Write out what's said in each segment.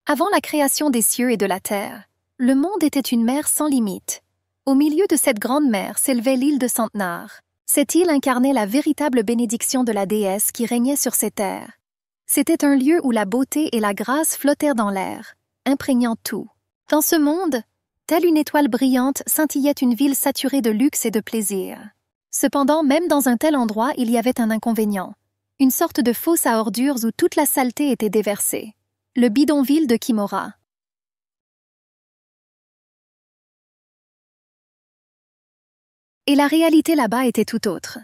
Avant la création des cieux et de la terre, le monde était une mer sans limite. Au milieu de cette grande mer s'élevait l'île de Centenaire. Cette île incarnait la véritable bénédiction de la déesse qui régnait sur ces terres. C'était un lieu où la beauté et la grâce flottèrent dans l'air, imprégnant tout. Dans ce monde, telle une étoile brillante, scintillait une ville saturée de luxe et de plaisir. Cependant, même dans un tel endroit, il y avait un inconvénient. Une sorte de fosse à ordures où toute la saleté était déversée. Le bidonville de Kimora. Et la réalité là-bas était tout autre.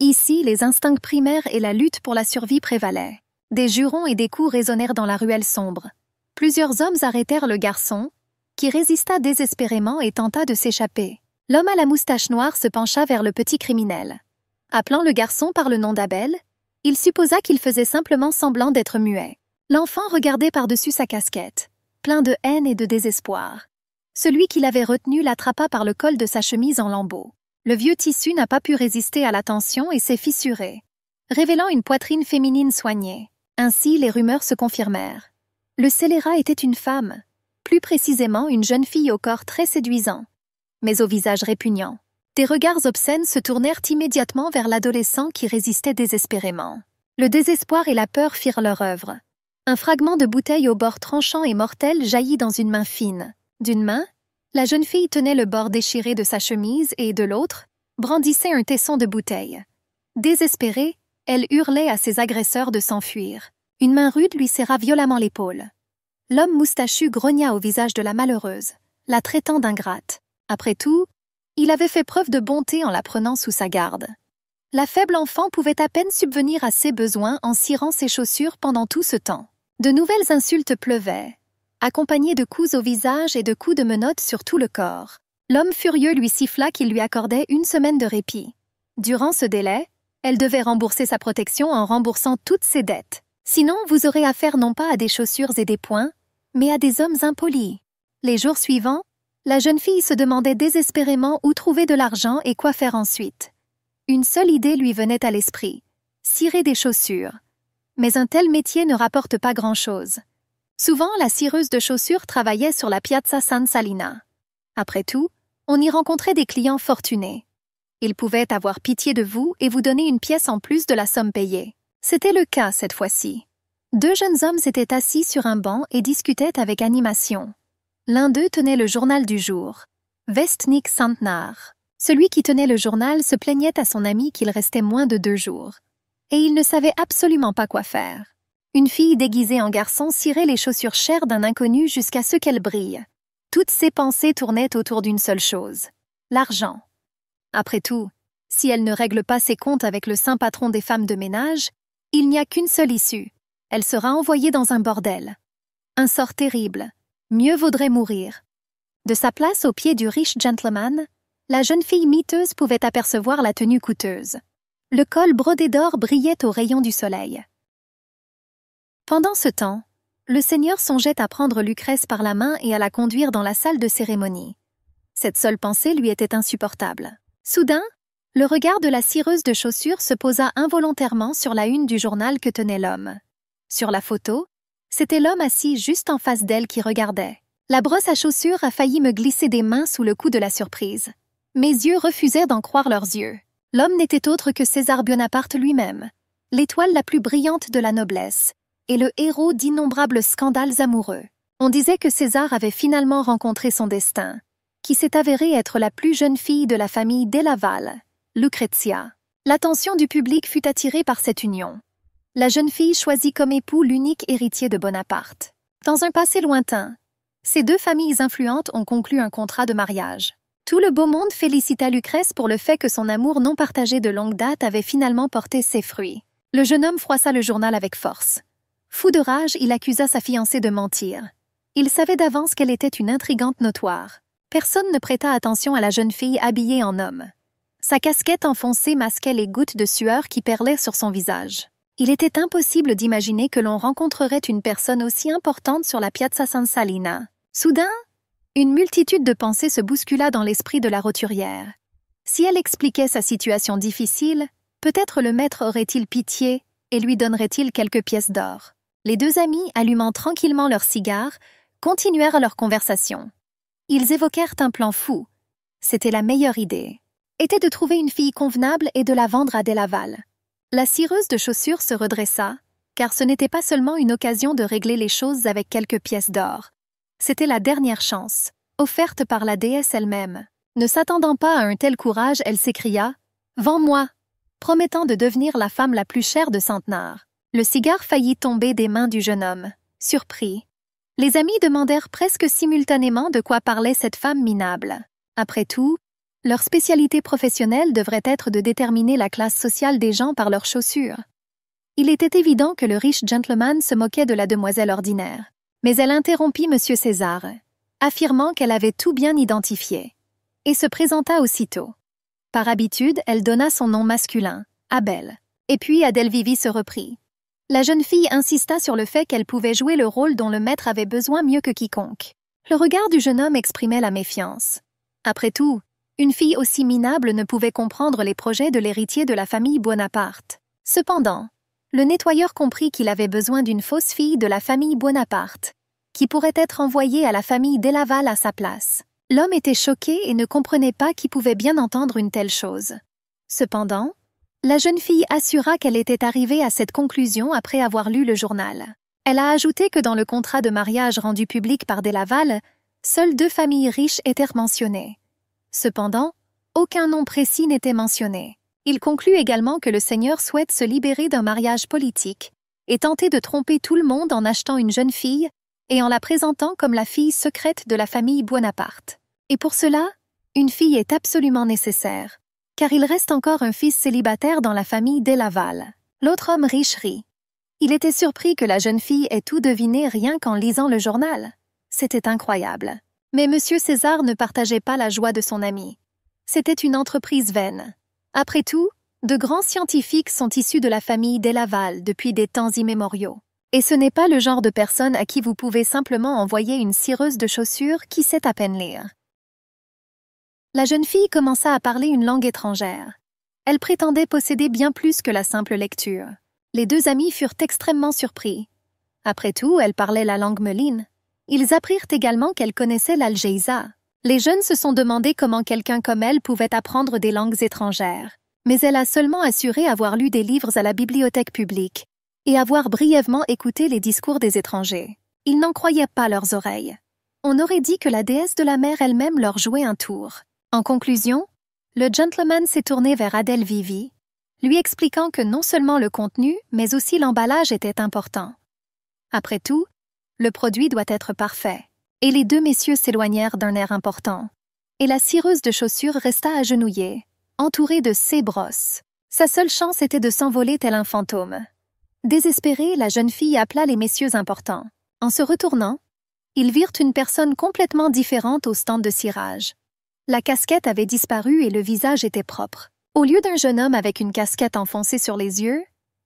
Ici, les instincts primaires et la lutte pour la survie prévalaient. Des jurons et des coups résonnèrent dans la ruelle sombre. Plusieurs hommes arrêtèrent le garçon, qui résista désespérément et tenta de s'échapper. L'homme à la moustache noire se pencha vers le petit criminel. Appelant le garçon par le nom d'Abel, il supposa qu'il faisait simplement semblant d'être muet. L'enfant regardait par-dessus sa casquette, plein de haine et de désespoir. Celui qui l'avait retenu l'attrapa par le col de sa chemise en lambeaux. Le vieux tissu n'a pas pu résister à la tension et s'est fissuré, révélant une poitrine féminine soignée. Ainsi, les rumeurs se confirmèrent. Le scélérat était une femme, plus précisément une jeune fille au corps très séduisant, mais au visage répugnant. Des regards obscènes se tournèrent immédiatement vers l'adolescent qui résistait désespérément. Le désespoir et la peur firent leur œuvre. Un fragment de bouteille au bord tranchant et mortel jaillit dans une main fine. D'une main, la jeune fille tenait le bord déchiré de sa chemise et, de l'autre, brandissait un tesson de bouteille. Désespérée, elle hurlait à ses agresseurs de s'enfuir. Une main rude lui serra violemment l'épaule. L'homme moustachu grogna au visage de la malheureuse, la traitant d'ingrate. Après tout, il avait fait preuve de bonté en la prenant sous sa garde. La faible enfant pouvait à peine subvenir à ses besoins en cirant ses chaussures pendant tout ce temps. De nouvelles insultes pleuvaient, accompagnées de coups au visage et de coups de menottes sur tout le corps. L'homme furieux lui siffla qu'il lui accordait 1 semaine de répit. Durant ce délai, elle devait rembourser sa protection en remboursant toutes ses dettes. Sinon, vous aurez affaire non pas à des chaussures et des poings, mais à des hommes impolis. Les jours suivants, la jeune fille se demandait désespérément où trouver de l'argent et quoi faire ensuite. Une seule idée lui venait à l'esprit, cirer des chaussures. Mais un tel métier ne rapporte pas grand-chose. Souvent, la cireuse de chaussures travaillait sur la Piazza San Salina. Après tout, on y rencontrait des clients fortunés. Ils pouvaient avoir pitié de vous et vous donner une pièce en plus de la somme payée. C'était le cas cette fois-ci. 2 jeunes hommes s'étaient assis sur un banc et discutaient avec animation. L'un d'eux tenait le journal du jour, Vestnik Centenaire. Celui qui tenait le journal se plaignait à son ami qu'il restait moins de 2 jours. Et il ne savait absolument pas quoi faire. Une fille déguisée en garçon cirait les chaussures chères d'un inconnu jusqu'à ce qu'elles brillent. Toutes ses pensées tournaient autour d'une seule chose, l'argent. Après tout, si elle ne règle pas ses comptes avec le saint patron des femmes de ménage, il n'y a qu'une seule issue. Elle sera envoyée dans un bordel. Un sort terrible. Mieux vaudrait mourir. De sa place au pied du riche gentleman, la jeune fille miteuse pouvait apercevoir la tenue coûteuse. Le col brodé d'or brillait aux rayons du soleil. Pendant ce temps, le seigneur songeait à prendre Lucrèce par la main et à la conduire dans la salle de cérémonie. Cette seule pensée lui était insupportable. Soudain, le regard de la cireuse de chaussures se posa involontairement sur la une du journal que tenait l'homme. Sur la photo, c'était l'homme assis juste en face d'elle qui regardait. La brosse à chaussures a failli me glisser des mains sous le coup de la surprise. Mes yeux refusèrent d'en croire leurs yeux. L'homme n'était autre que César Bonaparte lui-même, l'étoile la plus brillante de la noblesse, et le héros d'innombrables scandales amoureux. On disait que César avait finalement rencontré son destin, qui s'est avérée être la plus jeune fille de la famille Della Valle, Lucrezia. L'attention du public fut attirée par cette union. La jeune fille choisit comme époux l'unique héritier de Bonaparte. Dans un passé lointain, ces 2 familles influentes ont conclu un contrat de mariage. Tout le beau monde félicita Lucrèce pour le fait que son amour non partagé de longue date avait finalement porté ses fruits. Le jeune homme froissa le journal avec force. Fou de rage, il accusa sa fiancée de mentir. Il savait d'avance qu'elle était une intrigante notoire. Personne ne prêta attention à la jeune fille habillée en homme. Sa casquette enfoncée masquait les gouttes de sueur qui perlaient sur son visage. Il était impossible d'imaginer que l'on rencontrerait une personne aussi importante sur la Piazza San Salina. Soudain, une multitude de pensées se bouscula dans l'esprit de la roturière. Si elle expliquait sa situation difficile, peut-être le maître aurait-il pitié et lui donnerait-il quelques pièces d'or. Les deux amis, allumant tranquillement leurs cigares, continuèrent leur conversation. Ils évoquèrent un plan fou. C'était la meilleure idée. Était de trouver une fille convenable et de la vendre à Delaval. La cireuse de chaussures se redressa, car ce n'était pas seulement une occasion de régler les choses avec quelques pièces d'or. C'était la dernière chance, offerte par la déesse elle-même. Ne s'attendant pas à un tel courage, elle s'écria « Vends-moi !» promettant de devenir la femme la plus chère de Centenard. Le cigare faillit tomber des mains du jeune homme. Surpris, les amis demandèrent presque simultanément de quoi parlait cette femme minable. Après tout, leur spécialité professionnelle devrait être de déterminer la classe sociale des gens par leurs chaussures. Il était évident que le riche gentleman se moquait de la demoiselle ordinaire. Mais elle interrompit M. César, affirmant qu'elle avait tout bien identifié, et se présenta aussitôt. Par habitude, elle donna son nom masculin, Abel, et puis Adelvivi se reprit. La jeune fille insista sur le fait qu'elle pouvait jouer le rôle dont le maître avait besoin mieux que quiconque. Le regard du jeune homme exprimait la méfiance. Après tout, une fille aussi minable ne pouvait comprendre les projets de l'héritier de la famille Bonaparte. Cependant, le nettoyeur comprit qu'il avait besoin d'une fausse fille de la famille Bonaparte, qui pourrait être envoyée à la famille Delaval à sa place. L'homme était choqué et ne comprenait pas qui pouvait bien entendre une telle chose. Cependant, la jeune fille assura qu'elle était arrivée à cette conclusion après avoir lu le journal. Elle a ajouté que dans le contrat de mariage rendu public par Delaval, seules 2 familles riches étaient mentionnées. Cependant, aucun nom précis n'était mentionné. Il conclut également que le seigneur souhaite se libérer d'un mariage politique et tenter de tromper tout le monde en achetant une jeune fille et en la présentant comme la fille secrète de la famille Bonaparte. Et pour cela, une fille est absolument nécessaire, car il reste encore un fils célibataire dans la famille Delaval. L'autre homme riche rit. Il était surpris que la jeune fille ait tout deviné rien qu'en lisant le journal. C'était incroyable. Mais M. César ne partageait pas la joie de son ami. C'était une entreprise vaine. Après tout, de grands scientifiques sont issus de la famille Delaval depuis des temps immémoriaux. Et ce n'est pas le genre de personne à qui vous pouvez simplement envoyer une cireuse de chaussures qui sait à peine lire. La jeune fille commença à parler une langue étrangère. Elle prétendait posséder bien plus que la simple lecture. Les deux amis furent extrêmement surpris. Après tout, elle parlait la langue meline. Ils apprirent également qu'elle connaissait l'algéïsa. Les jeunes se sont demandé comment quelqu'un comme elle pouvait apprendre des langues étrangères. Mais elle a seulement assuré avoir lu des livres à la bibliothèque publique et avoir brièvement écouté les discours des étrangers. Ils n'en croyaient pas leurs oreilles. On aurait dit que la déesse de la mer elle-même leur jouait un tour. En conclusion, le gentleman s'est tourné vers Adelvivi, lui expliquant que non seulement le contenu, mais aussi l'emballage était important. Après tout, le produit doit être parfait. Et les deux messieurs s'éloignèrent d'un air important. Et la cireuse de chaussures resta agenouillée, entourée de ses brosses. Sa seule chance était de s'envoler tel un fantôme. Désespérée, la jeune fille appela les messieurs importants. En se retournant, ils virent une personne complètement différente au stand de cirage. La casquette avait disparu et le visage était propre. Au lieu d'un jeune homme avec une casquette enfoncée sur les yeux,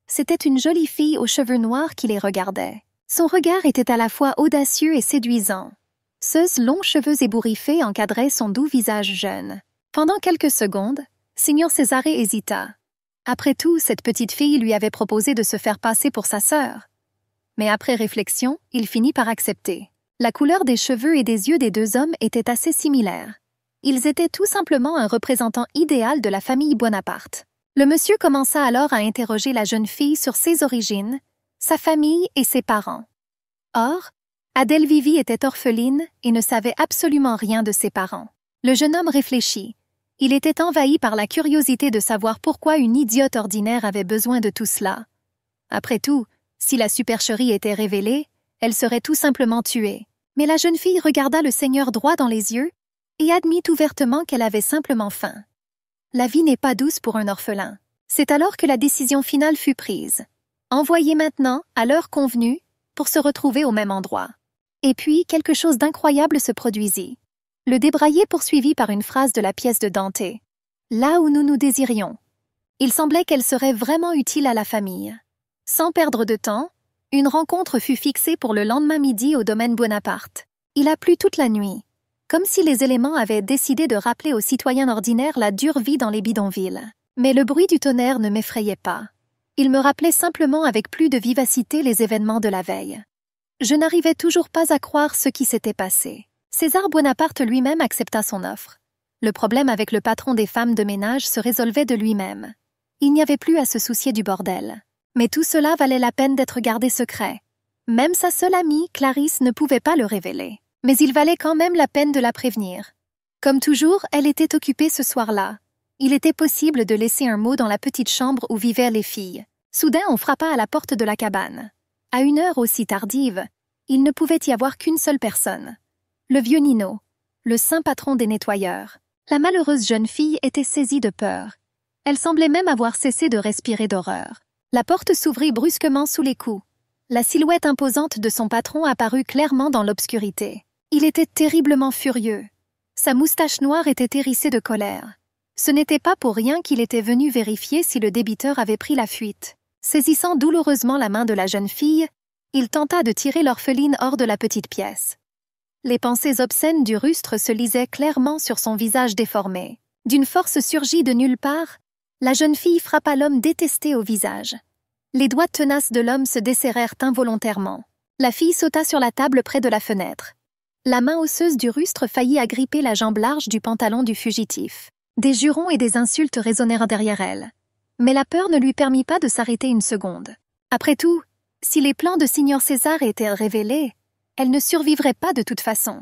c'était une jolie fille aux cheveux noirs qui les regardait. Son regard était à la fois audacieux et séduisant. Ses longs cheveux ébouriffés encadraient son doux visage jeune. Pendant quelques secondes, Signor Cesare hésita. Après tout, cette petite fille lui avait proposé de se faire passer pour sa sœur. Mais après réflexion, il finit par accepter. La couleur des cheveux et des yeux des deux hommes était assez similaire. Ils étaient tout simplement un représentant idéal de la famille Bonaparte. Le monsieur commença alors à interroger la jeune fille sur ses origines, sa famille et ses parents. Or, Adelvivi était orpheline et ne savait absolument rien de ses parents. Le jeune homme réfléchit. Il était envahi par la curiosité de savoir pourquoi une idiote ordinaire avait besoin de tout cela. Après tout, si la supercherie était révélée, elle serait tout simplement tuée. Mais la jeune fille regarda le seigneur droit dans les yeux et admit ouvertement qu'elle avait simplement faim. La vie n'est pas douce pour un orphelin. C'est alors que la décision finale fut prise. Envoyée maintenant, à l'heure convenue, pour se retrouver au même endroit. Et puis, quelque chose d'incroyable se produisit. Le débraillé poursuivit par une phrase de la pièce de Dante. Là où nous nous désirions. Il semblait qu'elle serait vraiment utile à la famille. Sans perdre de temps, une rencontre fut fixée pour le lendemain midi au domaine Bonaparte. Il a plu toute la nuit, comme si les éléments avaient décidé de rappeler aux citoyens ordinaires la dure vie dans les bidonvilles. Mais le bruit du tonnerre ne m'effrayait pas. Il me rappelait simplement avec plus de vivacité les événements de la veille. Je n'arrivais toujours pas à croire ce qui s'était passé. César Buonaparte lui-même accepta son offre. Le problème avec le patron des femmes de ménage se résolvait de lui-même. Il n'y avait plus à se soucier du bordel. Mais tout cela valait la peine d'être gardé secret. Même sa seule amie, Clarisse, ne pouvait pas le révéler. Mais il valait quand même la peine de la prévenir. Comme toujours, elle était occupée ce soir-là. Il était possible de laisser un mot dans la petite chambre où vivaient les filles. Soudain, on frappa à la porte de la cabane. À une heure aussi tardive, il ne pouvait y avoir qu'une seule personne. Le vieux Nino, le saint patron des nettoyeurs. La malheureuse jeune fille était saisie de peur. Elle semblait même avoir cessé de respirer d'horreur. La porte s'ouvrit brusquement sous les coups. La silhouette imposante de son patron apparut clairement dans l'obscurité. Il était terriblement furieux. Sa moustache noire était hérissée de colère. Ce n'était pas pour rien qu'il était venu vérifier si le débiteur avait pris la fuite. Saisissant douloureusement la main de la jeune fille, il tenta de tirer l'orpheline hors de la petite pièce. Les pensées obscènes du rustre se lisaient clairement sur son visage déformé. D'une force surgie de nulle part, la jeune fille frappa l'homme détesté au visage. Les doigts tenaces de l'homme se desserrèrent involontairement. La fille sauta sur la table près de la fenêtre. La main osseuse du rustre faillit agripper la jambe large du pantalon du fugitif. Des jurons et des insultes résonnèrent derrière elle. Mais la peur ne lui permit pas de s'arrêter une seconde. Après tout, si les plans de Signor César étaient révélés, elle ne survivrait pas de toute façon.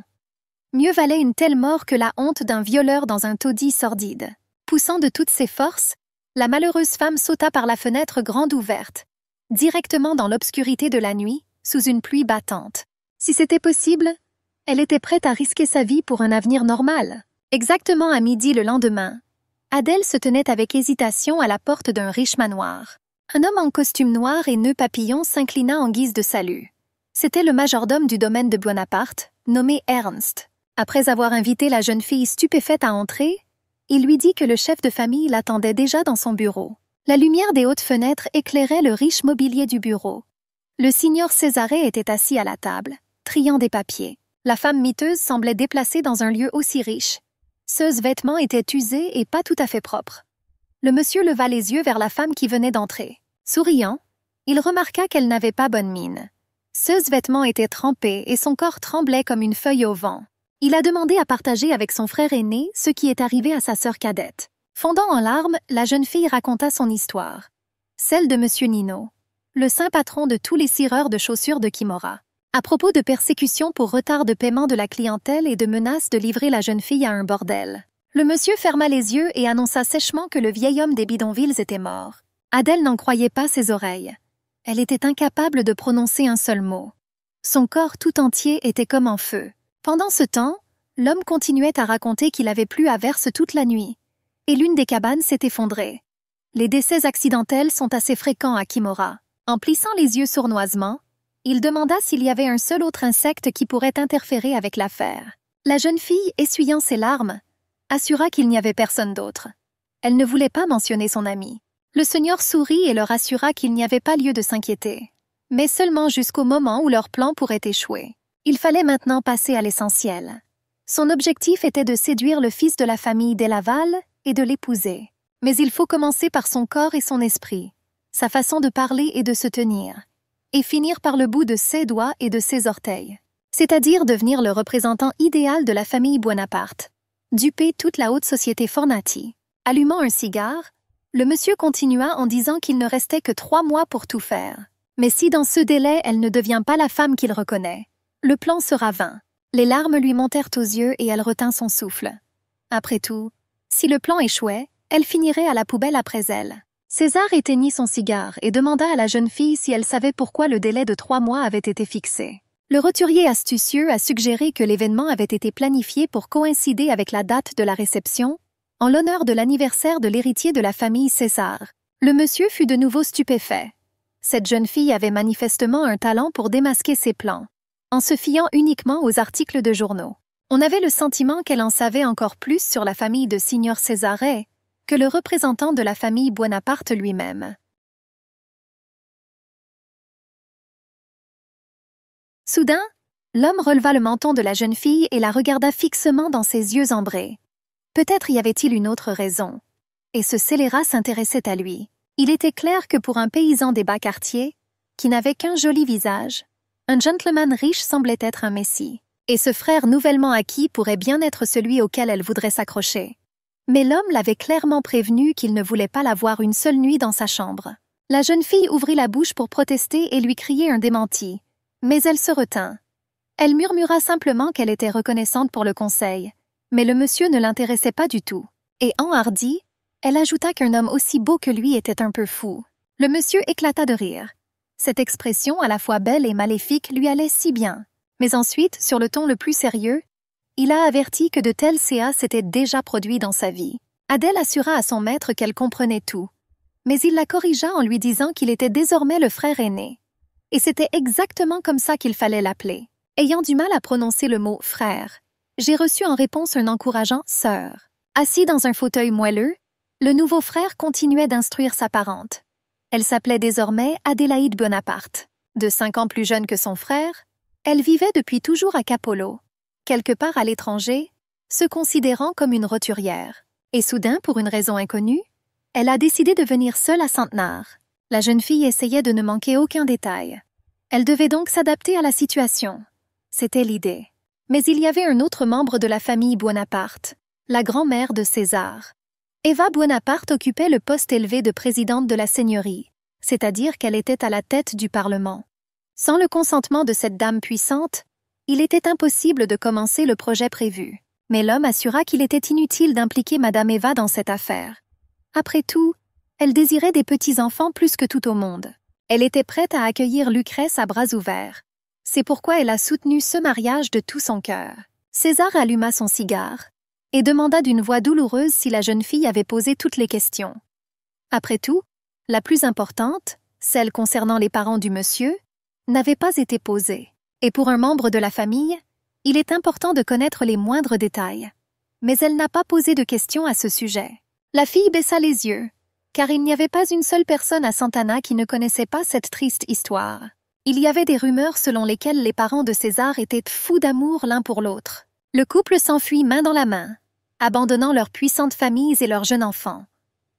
Mieux valait une telle mort que la honte d'un violeur dans un taudis sordide. Poussant de toutes ses forces, la malheureuse femme sauta par la fenêtre grande ouverte, directement dans l'obscurité de la nuit, sous une pluie battante. Si c'était possible, elle était prête à risquer sa vie pour un avenir normal. Exactement à midi le lendemain, Adèle se tenait avec hésitation à la porte d'un riche manoir. Un homme en costume noir et nœud papillon s'inclina en guise de salut. C'était le majordome du domaine de Buonaparte, nommé Ernst. Après avoir invité la jeune fille stupéfaite à entrer, il lui dit que le chef de famille l'attendait déjà dans son bureau. La lumière des hautes fenêtres éclairait le riche mobilier du bureau. Le signor Césare était assis à la table, triant des papiers. La femme miteuse semblait déplacée dans un lieu aussi riche. Ses vêtements étaient usés et pas tout à fait propres. Le monsieur leva les yeux vers la femme qui venait d'entrer. Souriant, il remarqua qu'elle n'avait pas bonne mine. Ses vêtements étaient trempés et son corps tremblait comme une feuille au vent. Il a demandé à partager avec son frère aîné ce qui est arrivé à sa sœur cadette. Fondant en larmes, la jeune fille raconta son histoire. Celle de monsieur Nino, le saint patron de tous les cireurs de chaussures de Kimura. À propos de persécutions pour retard de paiement de la clientèle et de menaces de livrer la jeune fille à un bordel. Le monsieur ferma les yeux et annonça sèchement que le vieil homme des bidonvilles était mort. Adèle n'en croyait pas ses oreilles. Elle était incapable de prononcer un seul mot. Son corps tout entier était comme en feu. Pendant ce temps, l'homme continuait à raconter qu'il avait plu à verse toute la nuit, et l'une des cabanes s'est effondrée. Les décès accidentels sont assez fréquents à Kimura. En plissant les yeux sournoisement, il demanda s'il y avait un seul autre insecte qui pourrait interférer avec l'affaire. La jeune fille, essuyant ses larmes, assura qu'il n'y avait personne d'autre. Elle ne voulait pas mentionner son ami. Le seigneur sourit et leur assura qu'il n'y avait pas lieu de s'inquiéter, mais seulement jusqu'au moment où leur plan pourrait échouer. Il fallait maintenant passer à l'essentiel. Son objectif était de séduire le fils de la famille des Laval et de l'épouser. Mais il faut commencer par son corps et son esprit, sa façon de parler et de se tenir, et finir par le bout de ses doigts et de ses orteils, c'est-à-dire devenir le représentant idéal de la famille Buonaparte, duper toute la haute société Fornati. Allumant un cigare, le monsieur continua en disant qu'il ne restait que 3 mois pour tout faire. Mais si dans ce délai elle ne devient pas la femme qu'il reconnaît, le plan sera vain. Les larmes lui montèrent aux yeux et elle retint son souffle. Après tout, si le plan échouait, elle finirait à la poubelle après elle. César éteignit son cigare et demanda à la jeune fille si elle savait pourquoi le délai de 3 mois avait été fixé. Le roturier astucieux a suggéré que l'événement avait été planifié pour coïncider avec la date de la réception, en l'honneur de l'anniversaire de l'héritier de la famille César. Le monsieur fut de nouveau stupéfait. Cette jeune fille avait manifestement un talent pour démasquer ses plans, en se fiant uniquement aux articles de journaux. On avait le sentiment qu'elle en savait encore plus sur la famille de Signor Césare que le représentant de la famille Buonaparte lui-même. Soudain, l'homme releva le menton de la jeune fille et la regarda fixement dans ses yeux ambrés. Peut-être y avait-il une autre raison. Et ce scélérat s'intéressait à lui. Il était clair que pour un paysan des bas quartiers, qui n'avait qu'un joli visage, un gentleman riche semblait être un messie, et ce frère nouvellement acquis pourrait bien être celui auquel elle voudrait s'accrocher. Mais l'homme l'avait clairement prévenu qu'il ne voulait pas la voir une seule nuit dans sa chambre. La jeune fille ouvrit la bouche pour protester et lui crier un démenti, mais elle se retint. Elle murmura simplement qu'elle était reconnaissante pour le conseil, mais le monsieur ne l'intéressait pas du tout. Et enhardie, elle ajouta qu'un homme aussi beau que lui était un peu fou. Le monsieur éclata de rire. Cette expression à la fois belle et maléfique lui allait si bien. Mais ensuite, sur le ton le plus sérieux, il a averti que de tels CA s'étaient déjà produits dans sa vie. Adèle assura à son maître qu'elle comprenait tout. Mais il la corrigea en lui disant qu'il était désormais le frère aîné. Et c'était exactement comme ça qu'il fallait l'appeler. Ayant du mal à prononcer le mot « frère », j'ai reçu en réponse un encourageant « sœur ». Assis dans un fauteuil moelleux, le nouveau frère continuait d'instruire sa parente. Elle s'appelait désormais Adélaïde Bonaparte. De 5 ans plus jeune que son frère, elle vivait depuis toujours à Capolo, quelque part à l'étranger, se considérant comme une roturière. Et soudain, pour une raison inconnue, elle a décidé de venir seule à Centenard. La jeune fille essayait de ne manquer aucun détail. Elle devait donc s'adapter à la situation. C'était l'idée. Mais il y avait un autre membre de la famille Buonaparte, la grand-mère de César. Eva Buonaparte occupait le poste élevé de présidente de la seigneurie, c'est-à-dire qu'elle était à la tête du Parlement. Sans le consentement de cette dame puissante, il était impossible de commencer le projet prévu. Mais l'homme assura qu'il était inutile d'impliquer Madame Eva dans cette affaire. Après tout, elle désirait des petits-enfants plus que tout au monde. Elle était prête à accueillir Lucrèce à bras ouverts. C'est pourquoi elle a soutenu ce mariage de tout son cœur. César alluma son cigare et demanda d'une voix douloureuse si la jeune fille avait posé toutes les questions. Après tout, la plus importante, celle concernant les parents du monsieur, n'avait pas été posée. Et pour un membre de la famille, il est important de connaître les moindres détails. Mais elle n'a pas posé de questions à ce sujet. La fille baissa les yeux, car il n'y avait pas une seule personne à Sant'Anna qui ne connaissait pas cette triste histoire. Il y avait des rumeurs selon lesquelles les parents de César étaient fous d'amour l'un pour l'autre. Le couple s'enfuit main dans la main, abandonnant leurs puissantes familles et leurs jeunes enfants.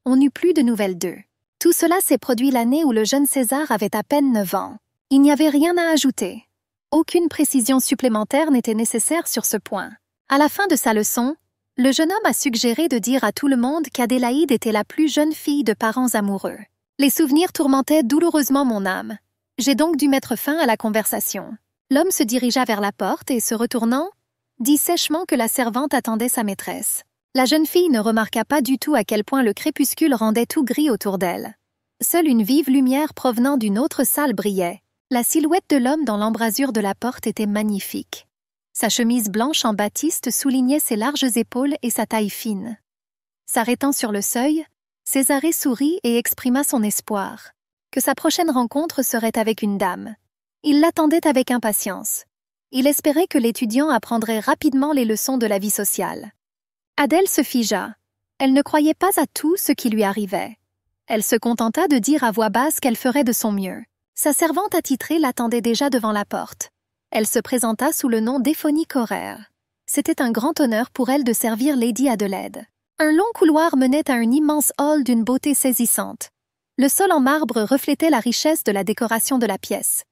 On n'eut plus de nouvelles d'eux. Tout cela s'est produit l'année où le jeune César avait à peine 9 ans. Il n'y avait rien à ajouter. Aucune précision supplémentaire n'était nécessaire sur ce point. À la fin de sa leçon, le jeune homme a suggéré de dire à tout le monde qu'Adélaïde était la plus jeune fille de parents amoureux. Les souvenirs tourmentaient douloureusement mon âme. J'ai donc dû mettre fin à la conversation. L'homme se dirigea vers la porte et, se retournant, dit sèchement que la servante attendait sa maîtresse. La jeune fille ne remarqua pas du tout à quel point le crépuscule rendait tout gris autour d'elle. Seule une vive lumière provenant d'une autre salle brillait. La silhouette de l'homme dans l'embrasure de la porte était magnifique. Sa chemise blanche en batiste soulignait ses larges épaules et sa taille fine. S'arrêtant sur le seuil, Césarée sourit et exprima son espoir, que sa prochaine rencontre serait avec une dame. Il l'attendait avec impatience. Il espérait que l'étudiant apprendrait rapidement les leçons de la vie sociale. Adèle se figea. Elle ne croyait pas à tout ce qui lui arrivait. Elle se contenta de dire à voix basse qu'elle ferait de son mieux. Sa servante attitrée l'attendait déjà devant la porte. Elle se présenta sous le nom d'Éphonie Correr. C'était un grand honneur pour elle de servir Lady Adelaide. Un long couloir menait à un immense hall d'une beauté saisissante. Le sol en marbre reflétait la richesse de la décoration de la pièce.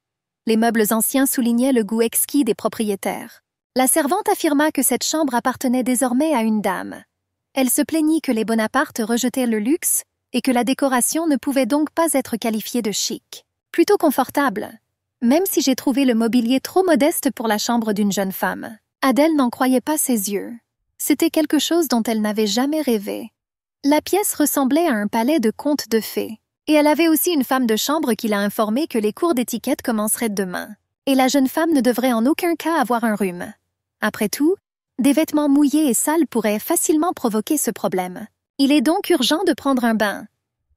Les meubles anciens soulignaient le goût exquis des propriétaires. La servante affirma que cette chambre appartenait désormais à une dame. Elle se plaignit que les Bonaparte rejetaient le luxe et que la décoration ne pouvait donc pas être qualifiée de chic. Plutôt confortable, même si j'ai trouvé le mobilier trop modeste pour la chambre d'une jeune femme. Adèle n'en croyait pas ses yeux. C'était quelque chose dont elle n'avait jamais rêvé. La pièce ressemblait à un palais de contes de fées. Et elle avait aussi une femme de chambre qui l'a informée que les cours d'étiquette commenceraient demain. Et la jeune femme ne devrait en aucun cas avoir un rhume. Après tout, des vêtements mouillés et sales pourraient facilement provoquer ce problème. Il est donc urgent de prendre un bain.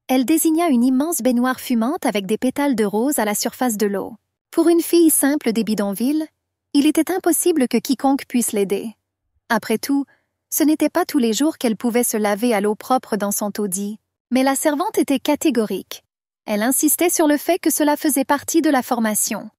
Elle désigna une immense baignoire fumante avec des pétales de rose à la surface de l'eau. Pour une fille simple des bidonvilles, il était impossible que quiconque puisse l'aider. Après tout, ce n'était pas tous les jours qu'elle pouvait se laver à l'eau propre dans son taudis. Mais la servante était catégorique. Elle insistait sur le fait que cela faisait partie de la formation.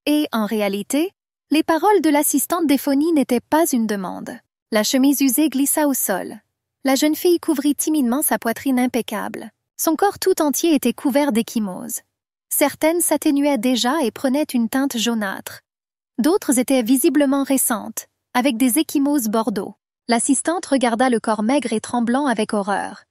Et, en réalité, les paroles de l'assistante d'Éphonie n'étaient pas une demande. La chemise usée glissa au sol. La jeune fille couvrit timidement sa poitrine impeccable. Son corps tout entier était couvert d'ecchymoses. Certaines s'atténuaient déjà et prenaient une teinte jaunâtre. D'autres étaient visiblement récentes, avec des ecchymoses bordeaux. L'assistante regarda le corps maigre et tremblant avec horreur.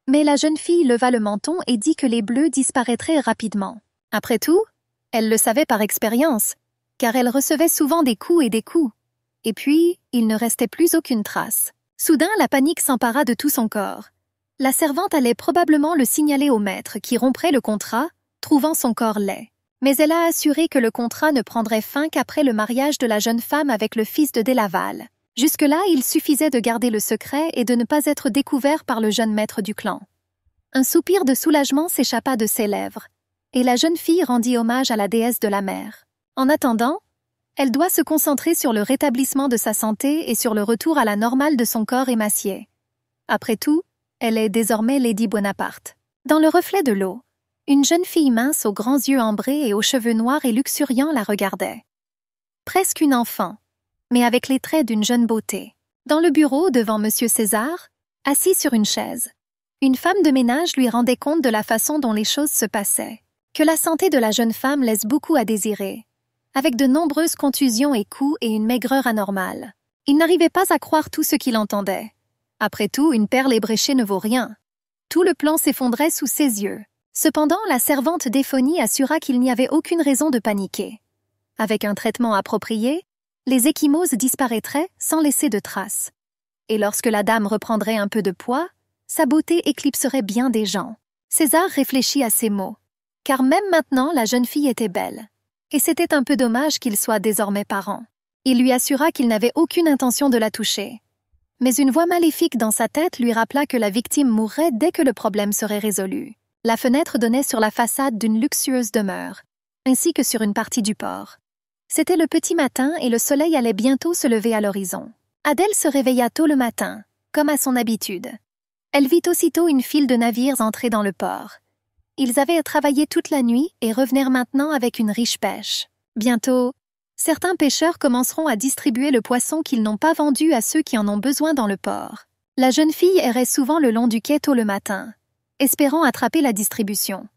Mais la jeune fille leva le menton et dit que les bleus disparaîtraient rapidement. Après tout, elle le savait par expérience, car elle recevait souvent des coups et des coups. Et puis, il ne restait plus aucune trace. Soudain, la panique s'empara de tout son corps. La servante allait probablement le signaler au maître qui romprait le contrat, trouvant son corps laid. Mais elle a assuré que le contrat ne prendrait fin qu'après le mariage de la jeune femme avec le fils de Delaval. Jusque-là, il suffisait de garder le secret et de ne pas être découvert par le jeune maître du clan. Un soupir de soulagement s'échappa de ses lèvres, et la jeune fille rendit hommage à la déesse de la mer. En attendant, elle doit se concentrer sur le rétablissement de sa santé et sur le retour à la normale de son corps émacié. Après tout, elle est désormais Lady Bonaparte. Dans le reflet de l'eau, une jeune fille mince aux grands yeux ambrés et aux cheveux noirs et luxuriants la regardait. Presque une enfant, mais avec les traits d'une jeune beauté. Dans le bureau, devant M. César, assis sur une chaise, une femme de ménage lui rendait compte de la façon dont les choses se passaient, que la santé de la jeune femme laisse beaucoup à désirer, avec de nombreuses contusions et coups et une maigreur anormale. Il n'arrivait pas à croire tout ce qu'il entendait. Après tout, une perle ébréchée ne vaut rien. Tout le plan s'effondrait sous ses yeux. Cependant, la servante d'Éphonie assura qu'il n'y avait aucune raison de paniquer. Avec un traitement approprié, les ecchymoses disparaîtraient sans laisser de traces. Et lorsque la dame reprendrait un peu de poids, sa beauté éclipserait bien des gens. César réfléchit à ces mots, car même maintenant la jeune fille était belle. Et c'était un peu dommage qu'il soit désormais parent. Il lui assura qu'il n'avait aucune intention de la toucher. Mais une voix maléfique dans sa tête lui rappela que la victime mourrait dès que le problème serait résolu. La fenêtre donnait sur la façade d'une luxueuse demeure, ainsi que sur une partie du port. C'était le petit matin et le soleil allait bientôt se lever à l'horizon. Adèle se réveilla tôt le matin, comme à son habitude. Elle vit aussitôt une file de navires entrer dans le port. Ils avaient travaillé toute la nuit et revenèrent maintenant avec une riche pêche. Bientôt, certains pêcheurs commenceront à distribuer le poisson qu'ils n'ont pas vendu à ceux qui en ont besoin dans le port. La jeune fille errait souvent le long du quai tôt le matin, espérant attraper la distribution.